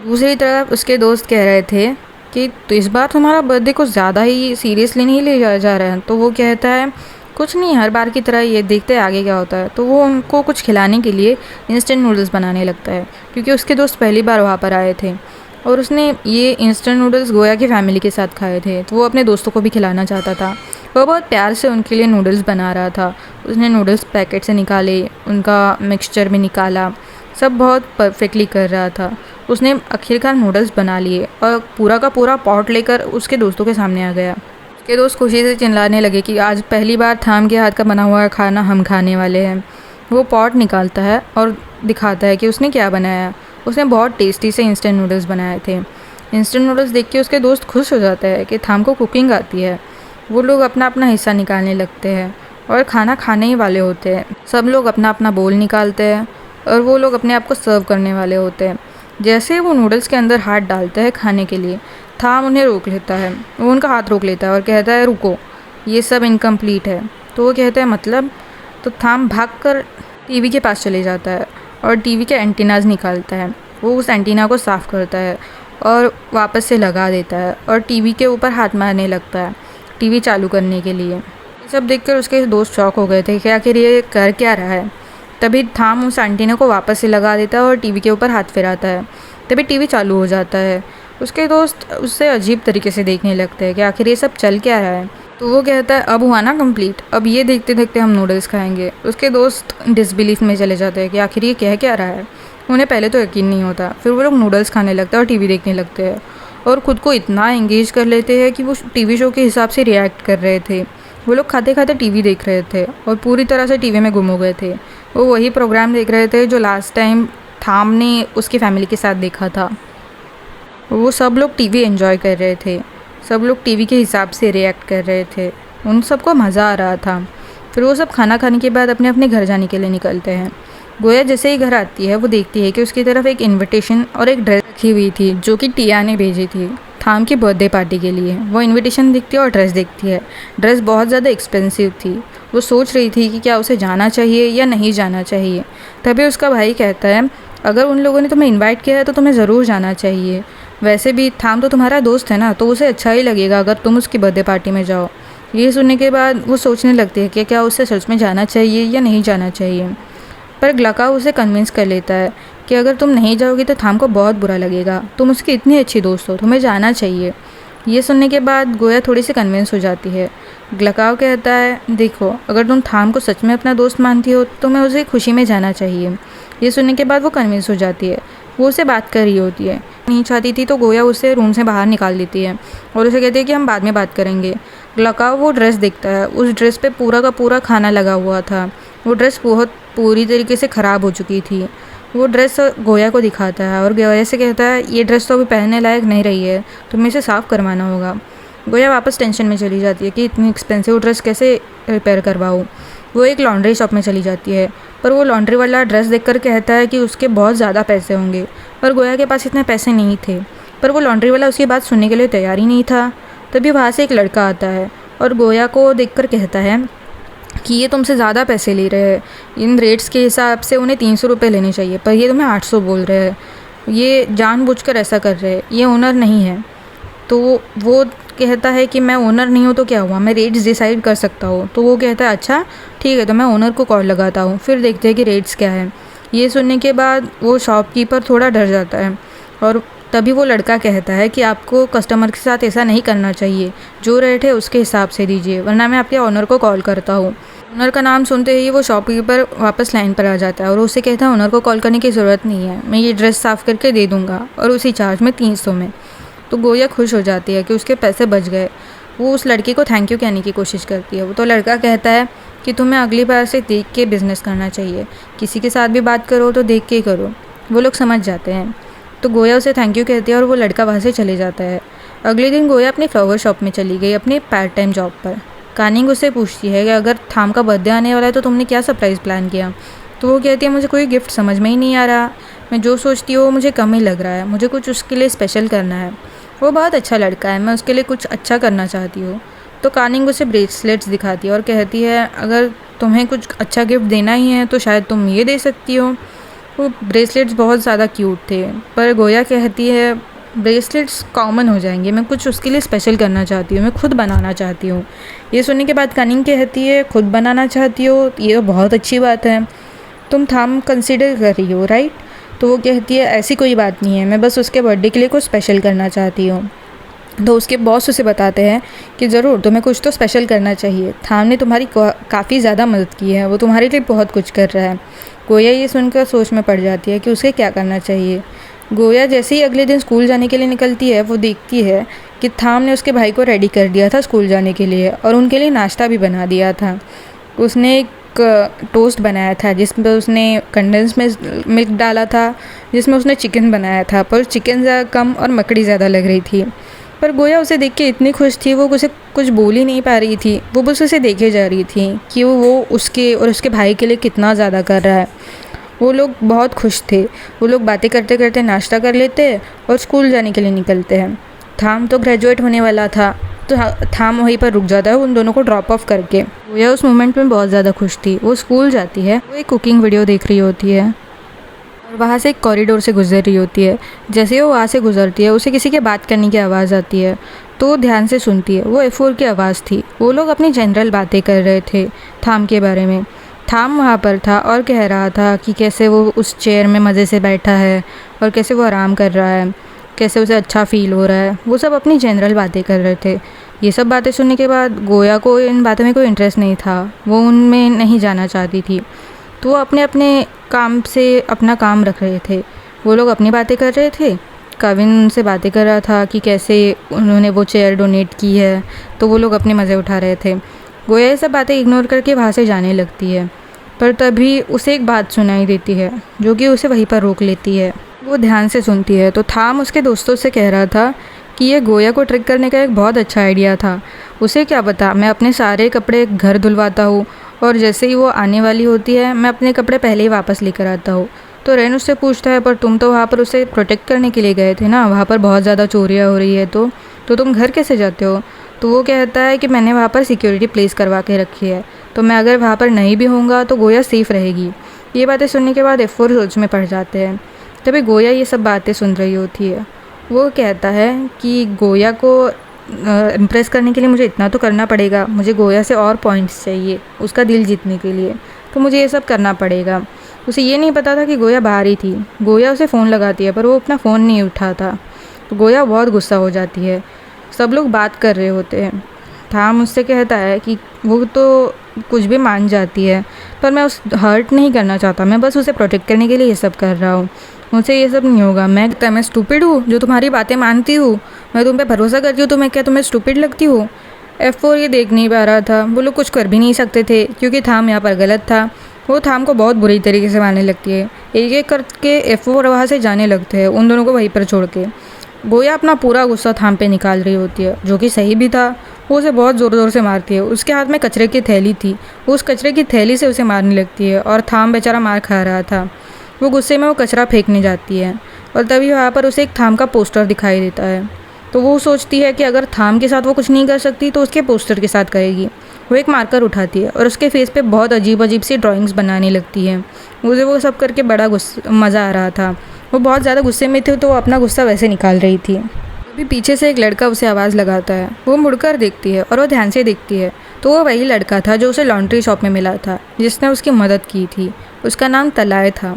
दूसरी तरफ उसके दोस्त कह रहे थे कि तो इस बार तुम्हारा बर्थडे कुछ ज़्यादा ही सीरियसली नहीं लिया जा रहा है। तो वो कहता है कुछ नहीं, हर बार की तरह ये देखते हैं आगे क्या होता है। तो वो उनको कुछ खिलाने के लिए इंस्टेंट नूडल्स बनाने लगता है, क्योंकि उसके दोस्त पहली बार वहाँ पर आए थे और उसने ये इंस्टेंट नूडल्स गोया की फैमिली के साथ खाए थे। तो वो अपने दोस्तों को भी खिलाना चाहता था। वो बहुत प्यार से उनके लिए नूडल्स बना रहा था। उसने नूडल्स पैकेट से निकाले, उनका मिक्सचर भी निकाला सब बहुत परफेक्टली कर रहा था। उसने आखिरकार नूडल्स बना लिए और पूरा का पूरा पॉट लेकर उसके दोस्तों के सामने आ गया। उसके दोस्त खुशी से चिल्लाने लगे कि आज पहली बार थाम के हाथ का बना हुआ खाना हम खाने वाले हैं। वो पॉट निकालता है और दिखाता है कि उसने क्या बनाया। उसने बहुत टेस्टी से इंस्टेंट नूडल्स बनाए थे। इंस्टेंट नूडल्स देख के उसके दोस्त खुश हो जाते हैं कि थाम को कुकिंग आती है। वो लोग अपना अपना हिस्सा निकालने लगते हैं और खाना खाने ही वाले होते हैं। सब लोग अपना अपना बोल निकालते हैं और वो लोग अपने आप को सर्व करने वाले होते हैं। जैसे वो नूडल्स के अंदर हाथ डालते हैं खाने के लिए, थाम उन्हें रोक लेता है। वो उनका हाथ रोक लेता है और कहता है रुको, ये सब इनकम्प्लीट है। तो वो कहते हैं मतलब? तो थाम भागकर टीवी के पास चले जाता है और टीवी के एंटीनाज निकालता है। वो उस एंटीना को साफ़ करता है और वापस से लगा देता है और टीवी के ऊपर हाथ मारने लगता है टीवी चालू करने के लिए। ये सब देखकर उसके दोस्त शॉक हो गए थे कि आखिर ये कर क्या रहा है। तभी थाम उस एंटीना को वापस से लगा देता है और टीवी के ऊपर हाथ फिराता है। तभी टीवी चालू हो जाता है। उसके दोस्त उससे अजीब तरीके से देखने लगते हैं कि आखिर ये सब चल क्या रहा है। तो वो कहता है अब हुआ ना कंप्लीट, अब ये देखते देखते हम नूडल्स खाएंगे। उसके दोस्त डिसबिलीफ में चले जाते हैं कि आखिर ये कह क्या रहा है। उन्हें पहले तो यकीन नहीं होता, फिर वो लोग नूडल्स खाने लगते हैं और टीवी देखने लगते हैं और ख़ुद को इतना एंगेज कर लेते हैं कि वो टीवी शो के हिसाब से रिएक्ट कर रहे थे। वो लोग खाते खाते टीवी देख रहे थे और पूरी तरह से टीवी में गुम हो गए थे। वो वही प्रोग्राम देख रहे थे जो लास्ट टाइम थाम ने उसकी फैमिली के साथ देखा था। वो सब लोग टीवी एंजॉय कर रहे थे, सब लोग टीवी के हिसाब से रिएक्ट कर रहे थे। उन सबको मज़ा आ रहा था। फिर वो सब खाना खाने के बाद अपने अपने घर जाने के लिए निकलते हैं। गोया जैसे ही घर आती है वो देखती है कि उसकी तरफ एक इनविटेशन और एक ड्रेस रखी हुई थी जो कि टिया ने भेजी थी थाम की बर्थडे पार्टी के लिए। वो इनविटेशन देखती है और ड्रेस देखती है। ड्रेस बहुत ज़्यादा एक्सपेंसिव थी। वो सोच रही थी कि क्या उसे जाना चाहिए या नहीं जाना चाहिए। तभी उसका भाई कहता है अगर उन लोगों ने तुम्हें इन्वाइट किया है तो तुम्हें ज़रूर जाना चाहिए। वैसे भी थाम तो तुम्हारा दोस्त है ना, तो उसे अच्छा ही लगेगा अगर तुम उसकी बर्थडे पार्टी में जाओ। ये सुनने के बाद वो सोचने लगती है कि क्या उसे सच में जाना चाहिए या नहीं जाना चाहिए। पर ग्लकाव उसे कन्विंस कर लेता है कि अगर तुम नहीं जाओगी तो थाम को बहुत बुरा लगेगा। तुम उसकी इतनी अच्छी दोस्त हो, तुम्हें जाना चाहिए। ये सुनने के बाद गोया थोड़ी सी कन्विंस हो जाती है। ग्लकाव कहता है देखो, अगर तुम थाम को सच में अपना दोस्त मानती हो तो तुम्हें उसे खुशी में जाना चाहिए। ये सुनने के बाद वो कन्विंस हो जाती है। वो उसे बात कर रही होती है, नहीं चाहती थी तो गोया उसे रूम से बाहर निकाल देती है और उसे कहती है कि हम बाद में बात करेंगे। ग्लकाव वो ड्रेस देखता है। उस ड्रेस पे पूरा का पूरा खाना लगा हुआ था। वो ड्रेस बहुत पूरी तरीके से ख़राब हो चुकी थी। वो ड्रेस गोया को दिखाता है और गोया से कहता है ये ड्रेस तो अभी पहनने लायक नहीं रही है, तुम्हें इसे साफ़ करवाना होगा। गोया वापस टेंशन में चली जाती है कि इतनी एक्सपेंसिव ड्रेस कैसे रिपेयर करवाऊँ। वो एक लॉन्ड्री शॉप में चली जाती है, पर वो लॉन्ड्री वाला ड्रेस देखकर कहता है कि उसके बहुत ज़्यादा पैसे होंगे, पर गोया के पास इतने पैसे नहीं थे। पर वो लॉन्ड्री वाला उसकी बात सुनने के लिए तैयार ही नहीं था। तभी वहाँ से एक लड़का आता है और गोया को देखकर कहता है कि ये तुमसे ज़्यादा पैसे ले रहे हैं। इन रेट्स के हिसाब से उन्हें 300 रुपये लेने चाहिए, पर ये तुम्हें 800 बोल रहे हैं। ये जानबूझकर ऐसा कर रहे हैं, ये ओनर नहीं है। तो वो कहता है कि मैं ओनर नहीं हूँ तो क्या हुआ, मैं रेट्स डिसाइड कर सकता हूँ। तो वो कहता है अच्छा ठीक है, तो मैं ओनर को कॉल लगाता हूँ, फिर देखते हैं कि रेट्स क्या है। ये सुनने के बाद वो शॉपकीपर थोड़ा डर जाता है और तभी वो लड़का कहता है कि आपको कस्टमर के साथ ऐसा नहीं करना चाहिए, जो रेट है उसके हिसाब से दीजिए, वरना मैं आपके ओनर को कॉल करता हूँ। ओनर का नाम सुनते ही वो शॉपकीपर वापस लाइन पर आ जाता है और उसे कहता है ओनर को कॉल करने की ज़रूरत नहीं है, मैं ये ड्रेस साफ़ करके दे दूँगा और उसी चार्ज में 300 में। तो गोया खुश हो जाती है कि उसके पैसे बच गए। वो उस लड़के को थैंक यू कहने की कोशिश करती है। वो तो लड़का कहता है कि तुम्हें अगली बार से देख के बिज़नेस करना चाहिए, किसी के साथ भी बात करो तो देख के ही करो। वो लोग समझ जाते हैं। तो गोया उसे थैंक यू कहती है और वो लड़का वहाँ से चले जाता है। अगले दिन गोया अपनी फ्लावर शॉप में चली गई अपने पार्ट टाइम जॉब पर। कानिंग उससे पूछती है कि अगर थाम का बर्थडे आने वाला है तो तुमने क्या सरप्राइज़ प्लान किया। तो वो कहती है मुझे कोई गिफ्ट समझ में ही नहीं आ रहा, मैं जो सोचती हूँ मुझे कम ही लग रहा है, मुझे कुछ उसके लिए स्पेशल करना है। वो बहुत अच्छा लड़का है, मैं उसके लिए कुछ अच्छा करना चाहती हूँ। तो कानिंग उसे ब्रेसलेट्स दिखाती है और कहती है अगर तुम्हें कुछ अच्छा गिफ्ट देना ही है तो शायद तुम ये दे सकती हो। वो ब्रेसलेट्स बहुत ज़्यादा क्यूट थे, पर गोया कहती है ब्रेसलेट्स कॉमन हो जाएंगे, मैं कुछ उसके लिए स्पेशल करना चाहती हूँ, मैं खुद बनाना चाहती हूँ। ये सुनने के बाद कानिंग कहती है खुद बनाना चाहती हो, ये तो बहुत अच्छी बात है, तुम थाम कंसिडर कर रही हो राइट। तो वो कहती है ऐसी कोई बात नहीं है, मैं बस उसके बर्थडे के लिए कुछ स्पेशल करना चाहती हूँ। तो उसके बॉस उसे बताते हैं कि ज़रूर तुम्हें कुछ तो स्पेशल करना चाहिए, थाम ने तुम्हारी काफ़ी ज़्यादा मदद की है, वो तुम्हारे लिए बहुत कुछ कर रहा है। गोया ये सुनकर सोच में पड़ जाती है कि उसे क्या करना चाहिए। गोया जैसे ही अगले दिन स्कूल जाने के लिए निकलती है, वो देखती है कि थाम ने उसके भाई को रेडी कर दिया था स्कूल जाने के लिए और उनके लिए नाश्ता भी बना दिया था। उसने एक टोस्ट बनाया था जिसमें उसने कंडेंस मिल्क डाला था, जिसमें उसने चिकन बनाया था, पर चिकन ज़्यादा कम और मकड़ी ज़्यादा लग रही थी। पर गोया उसे देख के इतनी खुश थी, वो उसे कुछ बोल ही नहीं पा रही थी। वो बस उसे देखे जा रही थी कि वो उसके और उसके भाई के लिए कितना ज़्यादा कर रहा है। वो लोग बहुत खुश थे। वो लोग बातें करते करते नाश्ता कर लेते हैं और स्कूल जाने के लिए निकलते हैं। थाम तो ग्रेजुएट होने वाला था, तो थाम वहीं पर रुक जाता है उन दोनों को ड्रॉप ऑफ करके। गोया उस मोमेंट में बहुत ज़्यादा खुश थी। वो स्कूल जाती है, वो एक कुकिंग वीडियो देख रही होती है और वहाँ से एक कॉरिडोर से गुजर रही होती है। जैसे वो वहाँ से गुजरती है, उसे किसी के बात करने की आवाज़ आती है, तो वो ध्यान से सुनती है। वो F4 की आवाज़ थी। वो लोग अपनी जनरल बातें कर रहे थे थाम के बारे में। थाम वहाँ पर था और कह रहा था कि कैसे वो उस चेयर में मज़े से बैठा है और कैसे वो आराम कर रहा है, कैसे उसे अच्छा फील हो रहा है। वो सब अपनी जनरल बातें कर रहे थे। ये सब बातें सुनने के बाद गोया को इन बातों में कोई इंटरेस्ट नहीं था, वो उनमें नहीं जाना चाहती थी। तो वो अपने अपने काम से अपना काम रख रहे थे। वो लोग अपनी बातें कर रहे थे। कविन उनसे बातें कर रहा था कि कैसे उन्होंने वो चेयर डोनेट की है, तो वो लोग अपने मज़े उठा रहे थे। गोया ये सब बातें इग्नोर करके वहाँ से जाने लगती है, पर तभी उसे एक बात सुनाई देती है जो कि उसे वहीं पर रोक लेती है। वो ध्यान से सुनती है तो थाम उसके दोस्तों से कह रहा था कि ये गोया को ट्रिक करने का एक बहुत अच्छा आइडिया था। उसे क्या पता, मैं अपने सारे कपड़े घर धुलवाता हूँ और जैसे ही वो आने वाली होती है मैं अपने कपड़े पहले ही वापस लेकर आता हूँ। तो रेन उससे पूछता है, पर तुम तो वहाँ पर उसे प्रोटेक्ट करने के लिए गए थे ना, वहाँ पर बहुत ज़्यादा चोरियाँ हो रही है, तो तुम घर कैसे जाते हो? तो वो कहता है कि मैंने वहाँ पर सिक्योरिटी प्लेस करवा के रखी है, तो मैं अगर वहाँ पर नहीं भी होऊंगा तो गोया सेफ़ रहेगी। ये बातें सुनने के बाद F4 सोच में पड़ जाते हैं। तभी गोया ये सब बातें सुन रही होती है। वो कहता है कि गोया को इम्प्रेस करने के लिए मुझे इतना तो करना पड़ेगा, मुझे गोया से और पॉइंट्स चाहिए उसका दिल जीतने के लिए, तो मुझे ये सब करना पड़ेगा। उसे ये नहीं पता था कि गोया बाहर ही थी। गोया उसे फ़ोन लगाती है पर वो अपना फ़ोन नहीं उठाता, तो गोया बहुत गुस्सा हो जाती है। सब लोग बात कर रहे होते हैं। थाम उससे कहता है कि वो तो कुछ भी मान जाती है, पर मैं उस हर्ट नहीं करना चाहता, मैं बस उसे प्रोटेक्ट करने के लिए ये सब कर रहा हूँ। मुझसे ये सब नहीं होगा। मैं स्टूपिड हूँ जो तुम्हारी बातें मानती हूँ? मैं तुम पे भरोसा करती हूँ तो मैं क्या तुम्हें स्टूपिड लगती हूँ? F4 ये देख नहीं पा रहा था। वो लोग कुछ कर भी नहीं सकते थे क्योंकि थाम यहाँ पर गलत था। वो थाम को बहुत बुरी तरीके से मारने लगती है। एक एक करके F4 वहाँ से जाने लगते हैं, उन दोनों को वहीं पर छोड़ के। गोया अपना पूरा गुस्सा थाम पे निकाल रही होती है, जो कि सही भी था। वो उसे बहुत ज़ोर ज़ोर से मारती है। उसके हाथ में कचरे की थैली थी, वो उस कचरे की थैली से उसे मारने लगती है और थाम बेचारा मार खा रहा था। वो गुस्से में वो कचरा फेंकने जाती है और तभी वहाँ पर उसे एक थाम का पोस्टर दिखाई देता है। तो वो सोचती है कि अगर थाम के साथ वो कुछ नहीं कर सकती तो उसके पोस्टर के साथ करेगी। वो एक मार्कर उठाती है और उसके फेस पे बहुत अजीब अजीब सी ड्राइंग्स बनाने लगती है। मुझे वो सब करके बड़ा मज़ा आ रहा था। वो बहुत ज़्यादा गुस्से में थी तो वो अपना गुस्सा वैसे निकाल रही थी। अभी पीछे से एक लड़का उसे आवाज़ लगाता है। वो मुड़कर देखती है और वो ध्यान से देखती है तो वो वही लड़का था जो उसे लॉन्ड्री शॉप में मिला था, जिसने उसकी मदद की थी। उसका नाम तलाय था।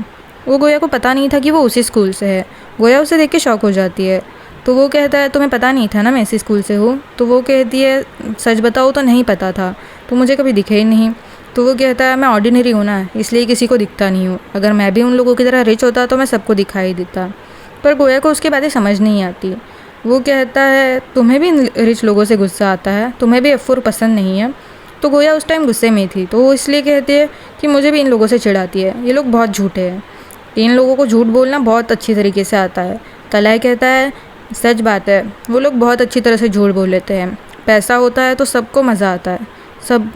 वो गोया को पता नहीं था कि वो उसी स्कूल से है। गोया उसे देख के शॉक हो जाती है। तो वो कहता है, तुम्हें पता नहीं था ना मैं इसी स्कूल से हूँ? तो वो कहती है, सच बताओ तो नहीं पता था, तो मुझे कभी दिखे ही नहीं। तो वो कहता है, मैं ऑर्डिनरी हूँ ना, इसलिए किसी को दिखता नहीं हूँ। अगर मैं भी उन लोगों की तरह रिच होता तो मैं सबको दिखाई देता। पर गोया को उसकी बातें समझ नहीं आती। वो कहता है, तुम्हें भी रिच लोगों से गुस्सा आता है, तुम्हें भी F4 पसंद नहीं है? तो गोया उस टाइम गुस्से में थी, तो वो इसलिए कहती है कि मुझे भी इन लोगों से चिढ़ाती है, ये लोग बहुत झूठे हैं। इन लोगों को झूठ बोलना बहुत अच्छी तरीके से आता है। तलाय कहता है, सच बात है, वो लोग बहुत अच्छी तरह से झूठ बोल लेते हैं। पैसा होता है तो सबको मज़ा आता है। सब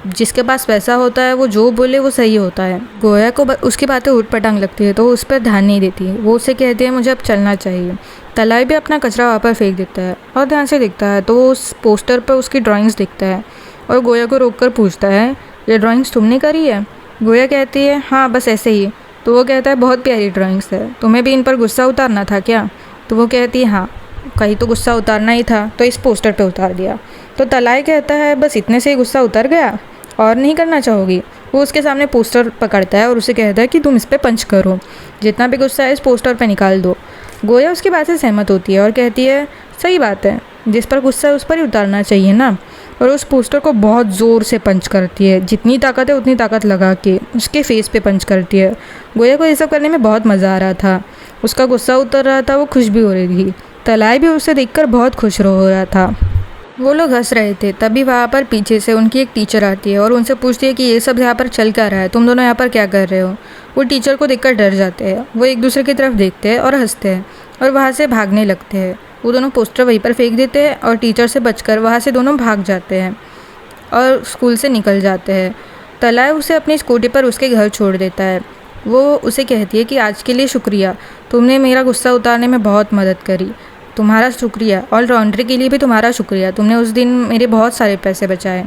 जिसके पास पैसा होता है वो जो बोले वो सही होता है। गोया को उसकी बातें उठ पटांग लगती है तो वो उस पर ध्यान नहीं देती। वो उससे कहती है, मुझे अब चलना चाहिए। तलाय भी अपना कचरा वहाँ पर फेंक देता है और ध्यान से देखता है तो वो उस पोस्टर पर उसकी ड्राइंग्स दिखता है और गोया को रोक कर पूछता है, ये ड्राइंग्स तुमने करी है? गोया कहती है, हाँ बस ऐसे ही। तो वो कहता है, बहुत प्यारी ड्राइंग्स है, तुम्हें भी इन पर गुस्सा उतारना था क्या? तो वो कहती है, हाँ कहीं तो गुस्सा उतारना ही था, तो इस पोस्टर पे उतार दिया। तो तलाय कहता है, बस इतने से ही गुस्सा उतर गया और नहीं करना चाहोगी? वो उसके सामने पोस्टर पकड़ता है और उसे कहता है कि तुम इस पर पंच करो, जितना भी गुस्सा है इस पोस्टर पे निकाल दो। गोया उसकी बात से सहमत होती है और कहती है, सही बात है, जिस पर गुस्सा है उस पर ही उतारना चाहिए ना। और उस पोस्टर को बहुत ज़ोर से पंच करती है, जितनी ताकत है उतनी ताकत लगा के उसके फेस पे पंच करती है। गोया को ये सब करने में बहुत मज़ा आ रहा था, उसका गुस्सा उतर रहा था, वो खुश भी हो रही थी। तलाई भी उसे देखकर बहुत खुश हो रहा था। वो लोग हंस रहे थे, तभी वहाँ पर पीछे से उनकी एक टीचर आती है और उनसे पूछती है कि ये सब यहाँ पर चल क्या रहा है, तुम दोनों यहाँ पर क्या कर रहे हो। वो टीचर को देखकर डर जाते हैं, वो एक दूसरे की तरफ देखते हैं और हंसते हैं और वहाँ से भागने लगते हैं। वो दोनों पोस्टर वहीं पर फेंक देते हैं और टीचर से बचकर वहाँ से दोनों भाग जाते हैं और स्कूल से निकल जाते हैं। तलाय उसे अपनी स्कूटी पर उसके घर छोड़ देता है। वो उसे कहती है कि आज के लिए शुक्रिया, तुमने मेरा गुस्सा उतारने में बहुत मदद करी, तुम्हारा शुक्रिया। और लॉन्ड्री के लिए भी तुम्हारा शुक्रिया, तुमने उस दिन मेरे बहुत सारे पैसे बचाए।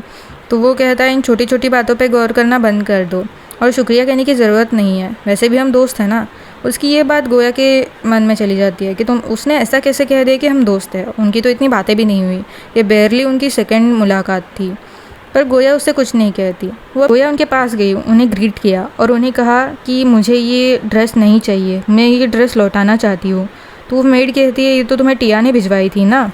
तो वो कहता है इन छोटी छोटी बातों पे गौर करना बंद कर दो और शुक्रिया कहने की ज़रूरत नहीं है, वैसे भी हम दोस्त हैं ना। उसकी ये बात गोया के मन में चली जाती है कि उसने ऐसा कैसे कह दिया कि हम दोस्त हैं, उनकी तो इतनी बातें भी नहीं हुई, ये बेयरली उनकी सेकंड मुलाकात थी। पर गोया उससे कुछ नहीं कहती। वो गोया उनके पास गई, उन्हें ग्रीट किया और उन्हें कहा कि मुझे ये ड्रेस नहीं चाहिए, मैं ये ड्रेस लौटाना चाहती हूँ। तो वो मेड कहती है ये तो तुम्हें टिया ने भिजवाई थी ना,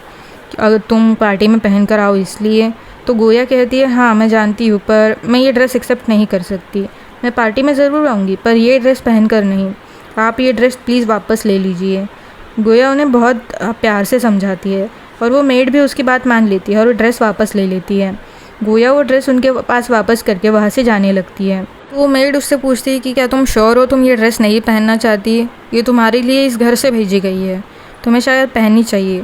अगर तुम पार्टी में पहन कर आओ इसलिए। तो गोया कहती है हाँ मैं जानती हूँ, पर मैं ये ड्रेस एक्सेप्ट नहीं कर सकती, मैं पार्टी में ज़रूर आऊँगी पर ये ड्रेस पहन कर नहीं, आप ये ड्रेस प्लीज़ वापस ले लीजिए। गोया उन्हें बहुत प्यार से समझाती है और वो मेड भी उसकी बात मान लेती है और वो ड्रेस वापस ले लेती है। गोया वो ड्रेस उनके पास वापस करके वहाँ से जाने लगती है। तो वो मेड उससे पूछती है कि क्या तुम श्योर हो तुम ये ड्रेस नहीं पहनना चाहती, ये तुम्हारे लिए इस घर से भेजी गई है, तुम्हें शायद पहननी चाहिए।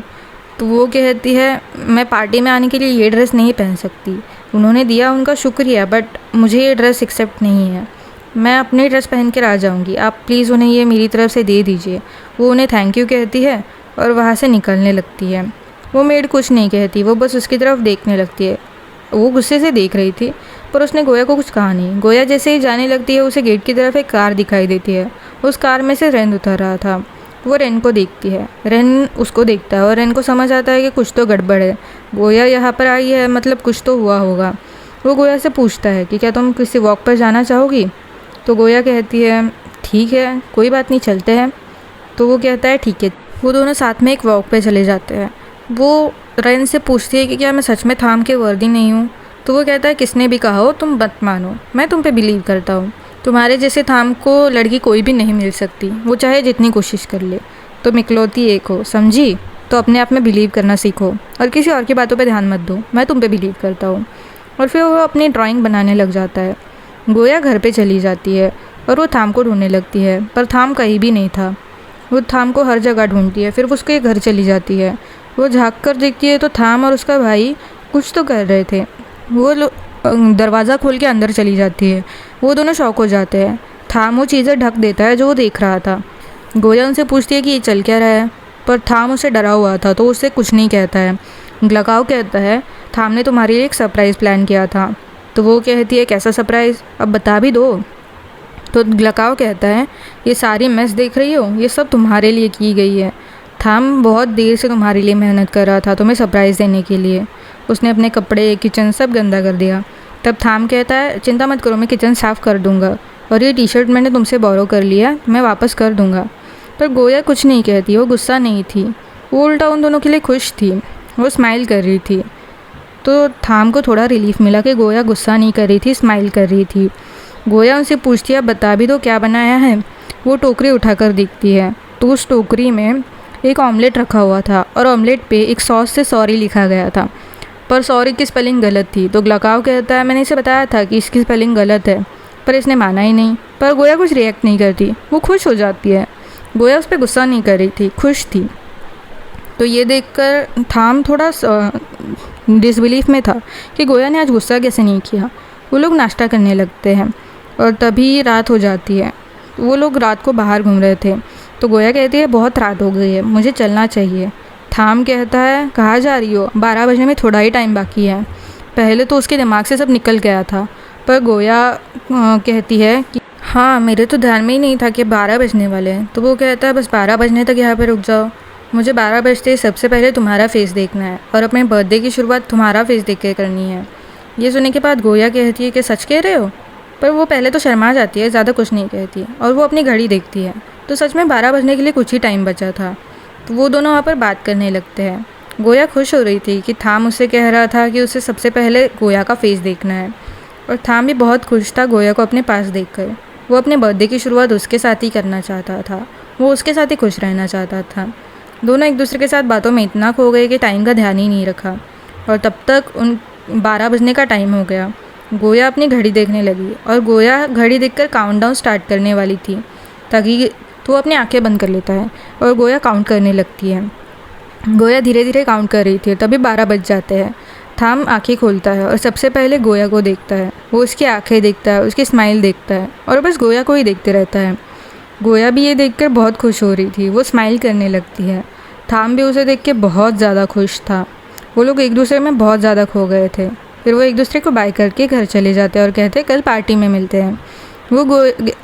तो वो कहती है मैं पार्टी में आने के लिए ये ड्रेस नहीं पहन सकती, उन्होंने दिया उनका शुक्रिया, बट मुझे ये ड्रेस एक्सेप्ट नहीं है, मैं अपनी ड्रेस पहन कर आ जाऊँगी, आप प्लीज़ उन्हें ये मेरी तरफ से दे दीजिए। वो उन्हें थैंक यू कहती है और वहाँ से निकलने लगती है। वो मेड कुछ नहीं कहती, वो बस उसकी तरफ देखने लगती है। वो गुस्से से देख रही थी पर उसने गोया को कुछ कहा नहीं। गोया जैसे ही जाने लगती है उसे गेट की तरफ एक कार दिखाई देती है, उस कार में से रेन उतर रहा था। वो रेन को देखती है, रेन उसको देखता है और रेन को समझ आता है कि कुछ तो गड़बड़ है, गोया यहाँ पर आई है मतलब कुछ तो हुआ होगा। वो गोया से पूछता है कि क्या तुम किसी वॉक पर जाना चाहोगी। तो गोया कहती है ठीक है कोई बात नहीं चलते हैं। तो वो कहता है ठीक है। वो दोनों साथ में एक वॉक पे चले जाते हैं। वो रेन से पूछती है कि क्या मैं सच में थाम के वर्दी नहीं हूँ। तो वो कहता है किसने भी कहा हो तुम मत मानो, मैं तुम पे बिलीव करता हूँ, तुम्हारे जैसे थाम को लड़की कोई भी नहीं मिल सकती, वो चाहे जितनी कोशिश कर ले, तुम इकलौती एक हो, समझी। तो अपने आप में बिलीव करना सीखो और किसी और की बातों पे ध्यान मत दो, मैं तुम पे बिलीव करता हूँ। और फिर वो अपनी ड्राइंग बनाने लग जाता है। गोया घर पे चली जाती है और वो थाम को ढूंढने लगती है पर थाम कहीं भी नहीं था। वो थाम को हर जगह ढूंढती है, फिर वो उसके घर चली जाती है। वो झाँक कर देखती है तो थाम और उसका भाई कुछ तो कर रहे थे। वो दरवाज़ा खोल के अंदर चली जाती है। वो दोनों शॉक हो जाते हैं। थाम वो चीज़ें ढक देता है जो वो देख रहा था। गोया उनसे पूछती है कि ये चल क्या रहा है, पर थाम उसे डरा हुआ था तो उससे कुछ नहीं कहता है। ग्लकाव कहता है थाम ने तुम्हारे लिए एक सरप्राइज़ प्लान किया था। तो वो कहती है कैसा सरप्राइज़, अब बता भी दो। तो ग्लकाव कहता है ये सारी मेस देख रही हो, ये सब तुम्हारे लिए की गई है। थाम बहुत देर से तुम्हारे लिए मेहनत कर रहा था तुम्हें सरप्राइज़ देने के लिए, उसने अपने कपड़े किचन सब गंदा कर दिया। तब थाम कहता है चिंता मत करो मैं किचन साफ़ कर दूंगा, और ये टी शर्ट मैंने तुमसे बोरो कर लिया, मैं वापस कर दूंगा। पर गोया कुछ नहीं कहती, वो गुस्सा नहीं थी, वो उल्टा उन दोनों के लिए खुश थी, वो स्माइल कर रही थी। तो थाम को थोड़ा रिलीफ मिला कि गोया गुस्सा नहीं कर रही थी, स्माइल कर रही थी। गोया उनसे पूछती है अब बता भी दो क्या बनाया है। वो टोकरी उठाकर देखती है तो उस टोकरी में एक ऑमलेट रखा हुआ था और ऑमलेट पे एक सॉस से सॉरी लिखा गया था, पर सॉरी की स्पेलिंग गलत थी। तो ग्लकाव कहता है मैंने इसे बताया था कि इसकी स्पेलिंग गलत है, पर इसने माना ही नहीं। पर गोया कुछ रिएक्ट नहीं करती, वो खुश हो जाती है। गोया उस पर गुस्सा नहीं कर रही थी, खुश थी। तो ये देखकर थाम थोड़ा डिसबिलीफ में था कि गोया ने आज गुस्सा कैसे नहीं किया। वो लोग नाश्ता करने लगते हैं और तभी रात हो जाती है। वो लोग रात को बाहर घूम रहे थे तो गोया कहती है बहुत रात हो गई है, मुझे चलना चाहिए। थाम कहता है कहाँ जा रही हो, 12 बजने में थोड़ा ही टाइम बाकी है। पहले तो उसके दिमाग से सब निकल गया था, पर गोया कहती है कि हाँ मेरे तो ध्यान में ही नहीं था कि 12 बजने वाले हैं। तो वो कहता है बस 12 बजने तक यहाँ पे रुक जाओ, मुझे 12 बजते सबसे पहले तुम्हारा फेस देखना है और अपने बर्थडे की शुरुआत तुम्हारा फेस देख के करनी है। ये सुनने के बाद गोया कहती है कि सच कह रहे हो, पर वो पहले तो शर्मा जाती है, ज़्यादा कुछ नहीं कहती और वो अपनी घड़ी देखती है। तो सच में 12 बजने के लिए कुछ ही टाइम बचा था। तो वो दोनों वहाँ पर बात करने लगते हैं। गोया खुश हो रही थी कि थाम उससे कह रहा था कि उसे सबसे पहले गोया का फेस देखना है, और थाम भी बहुत खुश था गोया को अपने पास देखकर। वो अपने बर्थडे की शुरुआत उसके साथ ही करना चाहता था, वो उसके साथ ही खुश रहना चाहता था। दोनों एक दूसरे के साथ बातों में इतना खो गए कि टाइम का ध्यान ही नहीं रखा, और तब तक उन 12 बजने का टाइम हो गया। गोया अपनी घड़ी देखने लगी, और गोया घड़ी देखकर काउंटडाउन स्टार्ट करने वाली थी, ताकि तो अपनी आंखें बंद कर लेता है और गोया काउंट करने लगती है। गोया धीरे धीरे काउंट कर रही थी, तभी 12 बज जाते हैं। थाम आंखें खोलता है और सबसे पहले गोया को देखता है। वो उसकी आंखें देखता है, उसकी स्माइल देखता है, और बस गोया को ही देखते रहता है। गोया भी ये देखकर बहुत खुश हो रही थी, वो स्माइल करने लगती है। थाम भी उसे देख के बहुत ज़्यादा खुश था। वो लोग एक दूसरे में बहुत ज़्यादा खो गए थे। फिर वो एक दूसरे को बाय करके घर चले जाते हैं और कहते हैं कल पार्टी में मिलते हैं। वो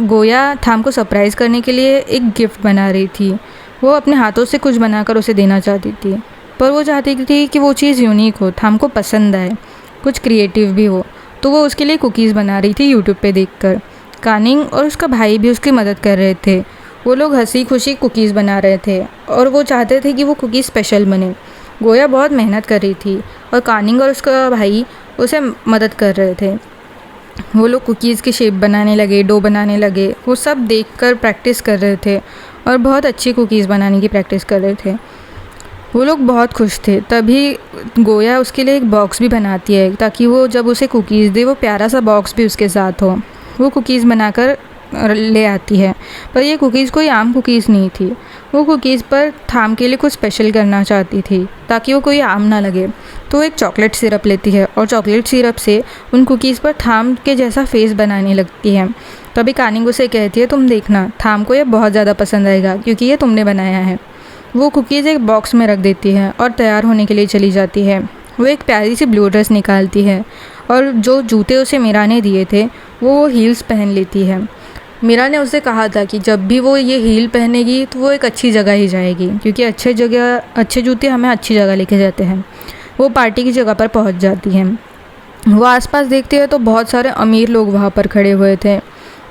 गोया थाम को सरप्राइज़ करने के लिए एक गिफ्ट बना रही थी। वो अपने हाथों से कुछ बनाकर उसे देना चाहती थी, पर वो चाहती थी कि वो चीज़ यूनिक हो, थाम को पसंद आए, कुछ क्रिएटिव भी हो। तो वो उसके लिए कुकीज़ बना रही थी यूट्यूब पे देखकर। कानिंग और उसका भाई भी उसकी मदद कर रहे थे। वो लोग हंसी खुशी कुकीज़ बना रहे थे, और वो चाहते थे कि वो कुकीज़ स्पेशल बने। गोया बहुत मेहनत कर रही थी, और कानिंग और उसका भाई उसे मदद कर रहे थे। वो लोग कुकीज़ की शेप बनाने लगे, डो बनाने लगे। वो सब देखकर प्रैक्टिस कर रहे थे, और बहुत अच्छी कुकीज़ बनाने की प्रैक्टिस कर रहे थे। वो लोग बहुत खुश थे। तभी गोया उसके लिए एक बॉक्स भी बनाती है, ताकि वो जब उसे कुकीज़ दे वो प्यारा सा बॉक्स भी उसके साथ हो। वो कुकीज़ बनाकर ले आती है, पर ये कुकीज़ कोई आम कुकीज़ नहीं थी। वो कुकीज़ पर थाम के लिए कुछ स्पेशल करना चाहती थी, ताकि वो कोई आम ना लगे। तो एक चॉकलेट सिरप लेती है, और चॉकलेट सिरप से उन कुकीज़ पर थाम के जैसा फेस बनाने लगती है। तभी कानिंग उसे कहती है तुम देखना, थाम को ये बहुत ज़्यादा पसंद आएगा, क्योंकि ये तुमने बनाया है। वो कुकीज़ एक बॉक्स में रख देती है और तैयार होने के लिए चली जाती है। वो एक प्यारी सी ब्लू ड्रेस निकालती है, और जो जूते उसे मीरा ने दिए थे वो हील्स पहन लेती है। मीरा ने उसे कहा था कि जब भी वो ये हील पहनेगी तो वो एक अच्छी जगह ही जाएगी, क्योंकि अच्छे जूते हमें अच्छी जगह लेके जाते हैं। वो पार्टी की जगह पर पहुंच जाती हैं। वो आसपास देखती है तो बहुत सारे अमीर लोग वहाँ पर खड़े हुए थे।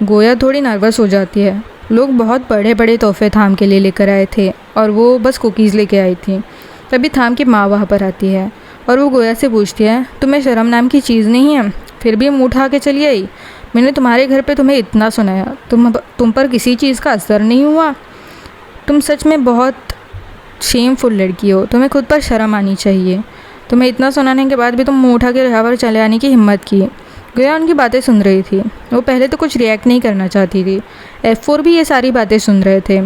गोया थोड़ी नर्वस हो जाती है। लोग बहुत बड़े बड़े तोहफे थाम के लिए लेकर आए थे, और वो बस कुकीज़ लेके आई थी। तभी थाम की माँ वहाँ पर आती है, और वो गोया से पूछती है तुम्हें शर्म नाम की चीज़ नहीं है, फिर भी मुँह उठा के चली आई। मैंने तुम्हारे घर पे तुम्हें इतना सुनाया, तुम पर किसी चीज़ का असर नहीं हुआ। तुम सच में बहुत शेमफुल लड़की हो, तुम्हें खुद पर शर्म आनी चाहिए। तुम्हें इतना सुनाने के बाद भी तुम मुँह उठा के यहाँ पर चले आने की हिम्मत की। गोया उनकी बातें सुन रही थी। वो पहले तो कुछ रिएक्ट नहीं करना चाहती थी। F4 भी ये सारी बातें सुन रहे थे,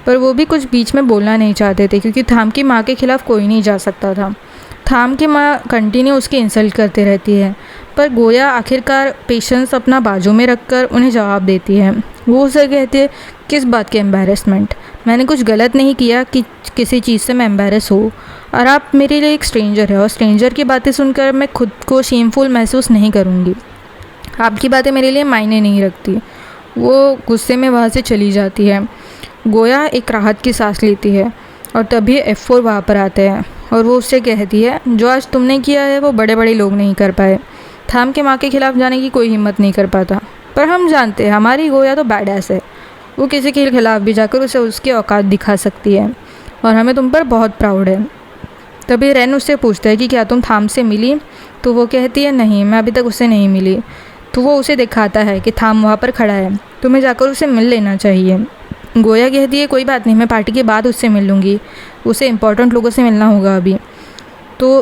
पर वो भी कुछ बीच में बोलना नहीं चाहते थे, क्योंकि थाम की माँ के खिलाफ़ कोई नहीं जा सकता था। थाम की माँ कंटिन्यू उसकी इंसल्ट करते रहती है, पर गोया आखिरकार पेशेंस अपना बाजू में रखकर उन्हें जवाब देती है। वो उसे कहती है किस बात की एम्बेरसमेंट, मैंने कुछ गलत नहीं किया कि किसी चीज़ से मैं एम्बेरस हो, और आप मेरे लिए एक स्ट्रेंजर है, और स्ट्रेंजर की बातें सुनकर मैं खुद को शेमफुल महसूस नहीं करूँगी। आपकी बातें मेरे लिए मायने नहीं रखती। वो गुस्से में वहाँ से चली जाती है। गोया एक राहत की सांस लेती है, और तभी F4 वहाँ पर आते हैं, और वो उससे कहती है जो आज तुमने किया है वो बड़े बड़े लोग नहीं कर पाए। थाम के माँ के खिलाफ़ जाने की कोई हिम्मत नहीं कर पाता, पर हम जानते हैं हमारी गोया तो बैडएस है। वो किसी के खिलाफ़ भी जाकर उसे उसकी औकात दिखा सकती है, और हमें तुम पर बहुत प्राउड है। तभी रेन उससे पूछता है कि क्या तुम थाम से मिली, तो वो कहती है नहीं, मैं अभी तक उससे नहीं मिली। तो वो उसे दिखाता है कि थाम वहाँ पर खड़ा है, तुम्हें जाकर उसे मिल लेना चाहिए। गोया कहती है कोई बात नहीं, मैं पार्टी के बाद उससे मिल लूँगी, उसे इम्पोर्टेंट लोगों से मिलना होगा अभी। तो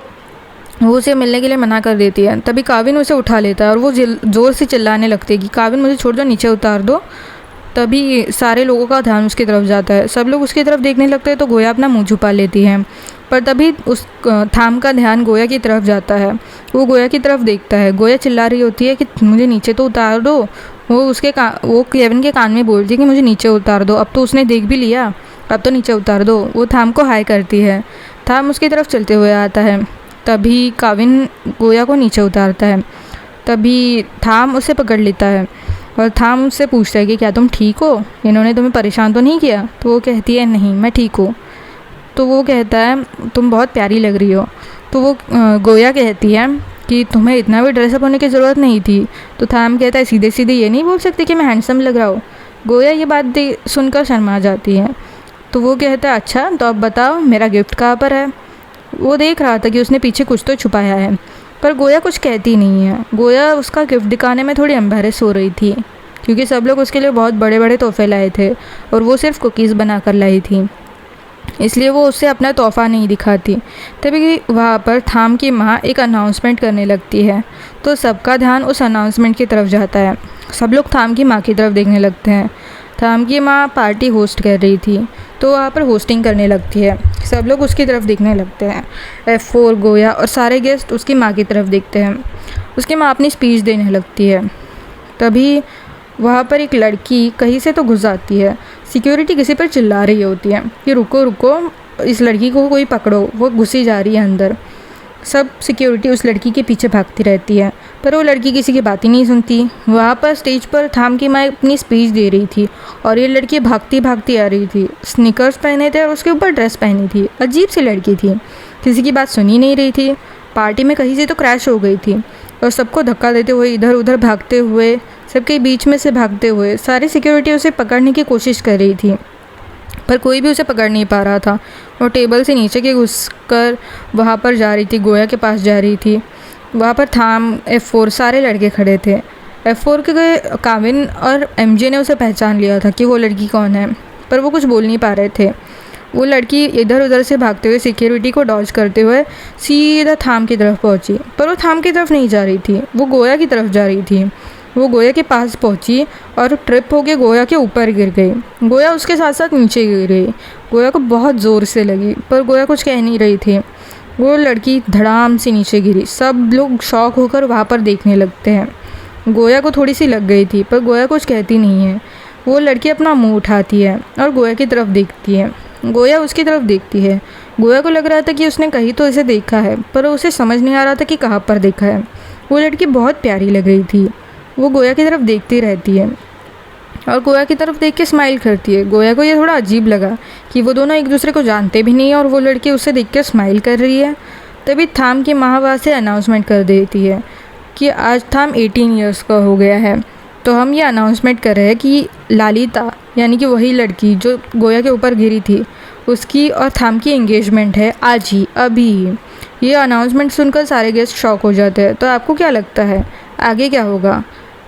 वो उसे मिलने के लिए मना कर देती है। तभी काविन उसे उठा लेता है, और वो ज़ोर से चिल्लाने लगती है कि काविन मुझे छोड़ दो, नीचे उतार दो। तभी सारे लोगों का ध्यान उसकी तरफ जाता है। सब लोग उसकी तरफ देखने लगते हैं, तो गोया अपना मुँह छुपा लेती है। पर तभी उस थाम का ध्यान गोया की तरफ जाता है। वो गोया की तरफ देखता है। गोया चिल्ला रही होती है कि मुझे नीचे तो उतार दो। वो केविन के कान में बोलती है कि मुझे नीचे उतार दो, अब तो उसने देख भी लिया, अब तो नीचे उतार दो। वो थाम को हाय करती है। थाम उसकी तरफ चलते हुए आता है। तभी काविन गोया को नीचे उतारता है। तभी थाम उसे पकड़ लेता है, और थाम उससे पूछता है कि क्या तुम ठीक हो, इन्होंने तुम्हें परेशान तो नहीं किया। तो वो कहती है नहीं, मैं ठीक हूँ। तो वो कहता है तुम बहुत प्यारी लग रही हो। तो वो गोया कहती है कि तुम्हें इतना भी ड्रेसअप होने की ज़रूरत नहीं थी। तो थाम कहता है सीधे सीधे ये नहीं बोल सकती कि मैं हैंडसम लग रहा हूँ। गोया ये बात सुनकर शर्मा जाती है। तो वो कहता है अच्छा, तो अब बताओ मेरा गिफ्ट कहाँ पर है। वो देख रहा था कि उसने पीछे कुछ तो छुपाया है, पर गोया कुछ कहती नहीं है। गोया उसका गिफ्ट दिखाने में थोड़ी एम्बेरस हो रही थी, क्योंकि सब लोग उसके लिए बहुत बड़े बड़े तोहफे लाए थे और वो सिर्फ कुकीज़ बना कर लाई थी, इसलिए वो उससे अपना तोहफ़ा नहीं दिखाती। तभी वहाँ पर थाम की माँ एक अनाउंसमेंट करने लगती है, तो सबका ध्यान उस अनाउंसमेंट की तरफ जाता है। सब लोग थाम की माँ की तरफ देखने लगते हैं। थाम की माँ पार्टी होस्ट कर रही थी, तो वहाँ पर होस्टिंग करने लगती है। सब लोग उसकी तरफ देखने लगते हैं। F4, गोया और सारे गेस्ट उसकी माँ की तरफ देखते हैं। उसकी माँ अपनी स्पीच देने लगती है। तभी वहाँ पर एक लड़की कहीं से तो घुस आती है। सिक्योरिटी किसी पर चिल्ला रही होती है कि रुको रुको, इस लड़की को कोई पकड़ो, वो घुसी जा रही है अंदर। सब सिक्योरिटी उस लड़की के पीछे भागती रहती है, पर वो लड़की किसी की बात ही नहीं सुनती। वहाँ पर स्टेज पर थाम की माँ अपनी स्पीच दे रही थी और ये लड़की भागती भागती आ रही थी। स्नीकर्स पहने थे और उसके ऊपर ड्रेस पहनी थी। अजीब सी लड़की थी, किसी की बात सुनी नहीं रही थी। पार्टी में कहीं से तो क्रैश हो गई थी और सबको धक्का देते हुए इधर उधर भागते हुए, सबके बीच में से भागते हुए सारी सिक्योरिटी उसे पकड़ने की कोशिश कर रही थी, पर कोई भी उसे पकड़ नहीं पा रहा था। वो टेबल से नीचे के घुसकर वहाँ पर जा रही थी, गोया के पास जा रही थी। वहाँ पर थाम, F4 सारे लड़के खड़े थे। F4 के काविन और MJ ने उसे पहचान लिया था कि वो लड़की कौन है, पर वो कुछ बोल नहीं पा रहे थे। वो लड़की इधर उधर से भागते हुए सिक्योरिटी को डॉज करते हुए सीधा थाम की तरफ पहुंची, पर वो थाम की तरफ नहीं जा रही थी, वो गोया की तरफ जा रही थी। वो गोया के पास पहुंची और ट्रिप होके गोया के ऊपर गिर गई। गोया उसके साथ साथ नीचे गिर गई। गोया को बहुत ज़ोर से लगी, पर गोया कुछ कह नहीं रही थी। वो लड़की धड़ाम से नीचे गिरी। सब लोग शॉक होकर वहाँ पर देखने लगते हैं। गोया को थोड़ी सी लग गई थी, पर गोया कुछ कहती नहीं है। वो लड़की अपना मुंह उठाती है और गोया की तरफ देखती है। गोया उसकी तरफ देखती है। गोया को लग रहा था कि उसने कहीं तो इसे देखा है, पर उसे समझ नहीं आ रहा था कि कहाँ पर देखा है। वो लड़की बहुत प्यारी लग रही थी। वो गोया की तरफ देखती रहती है और गोया की तरफ देख के स्माइल करती है। गोया को ये थोड़ा अजीब लगा कि वो दोनों एक दूसरे को जानते भी नहीं और वो लड़की उसे देख के स्माइल कर रही है। तभी थाम की माँ वहाँ से अनाउंसमेंट कर देती है कि आज थाम 18 ईयर्स का हो गया है, तो हम ये अनाउंसमेंट कर रहे हैं कि लालिता, यानी कि वही लड़की जो गोया के ऊपर गिरी थी, उसकी और थाम की एंगेजमेंट है आज ही, अभी ही। ये अनाउंसमेंट सुनकर सारे गेस्ट शॉक हो जाते हैं। तो आपको क्या लगता है आगे क्या होगा?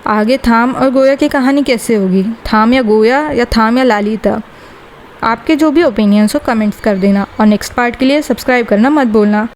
आगे थाम और गोया की कहानी कैसे होगी? थाम या गोया, या थाम या लालिता? आपके जो भी ओपिनियंस हो कमेंट्स कर देना और नेक्स्ट पार्ट के लिए सब्सक्राइब करना मत भूलना।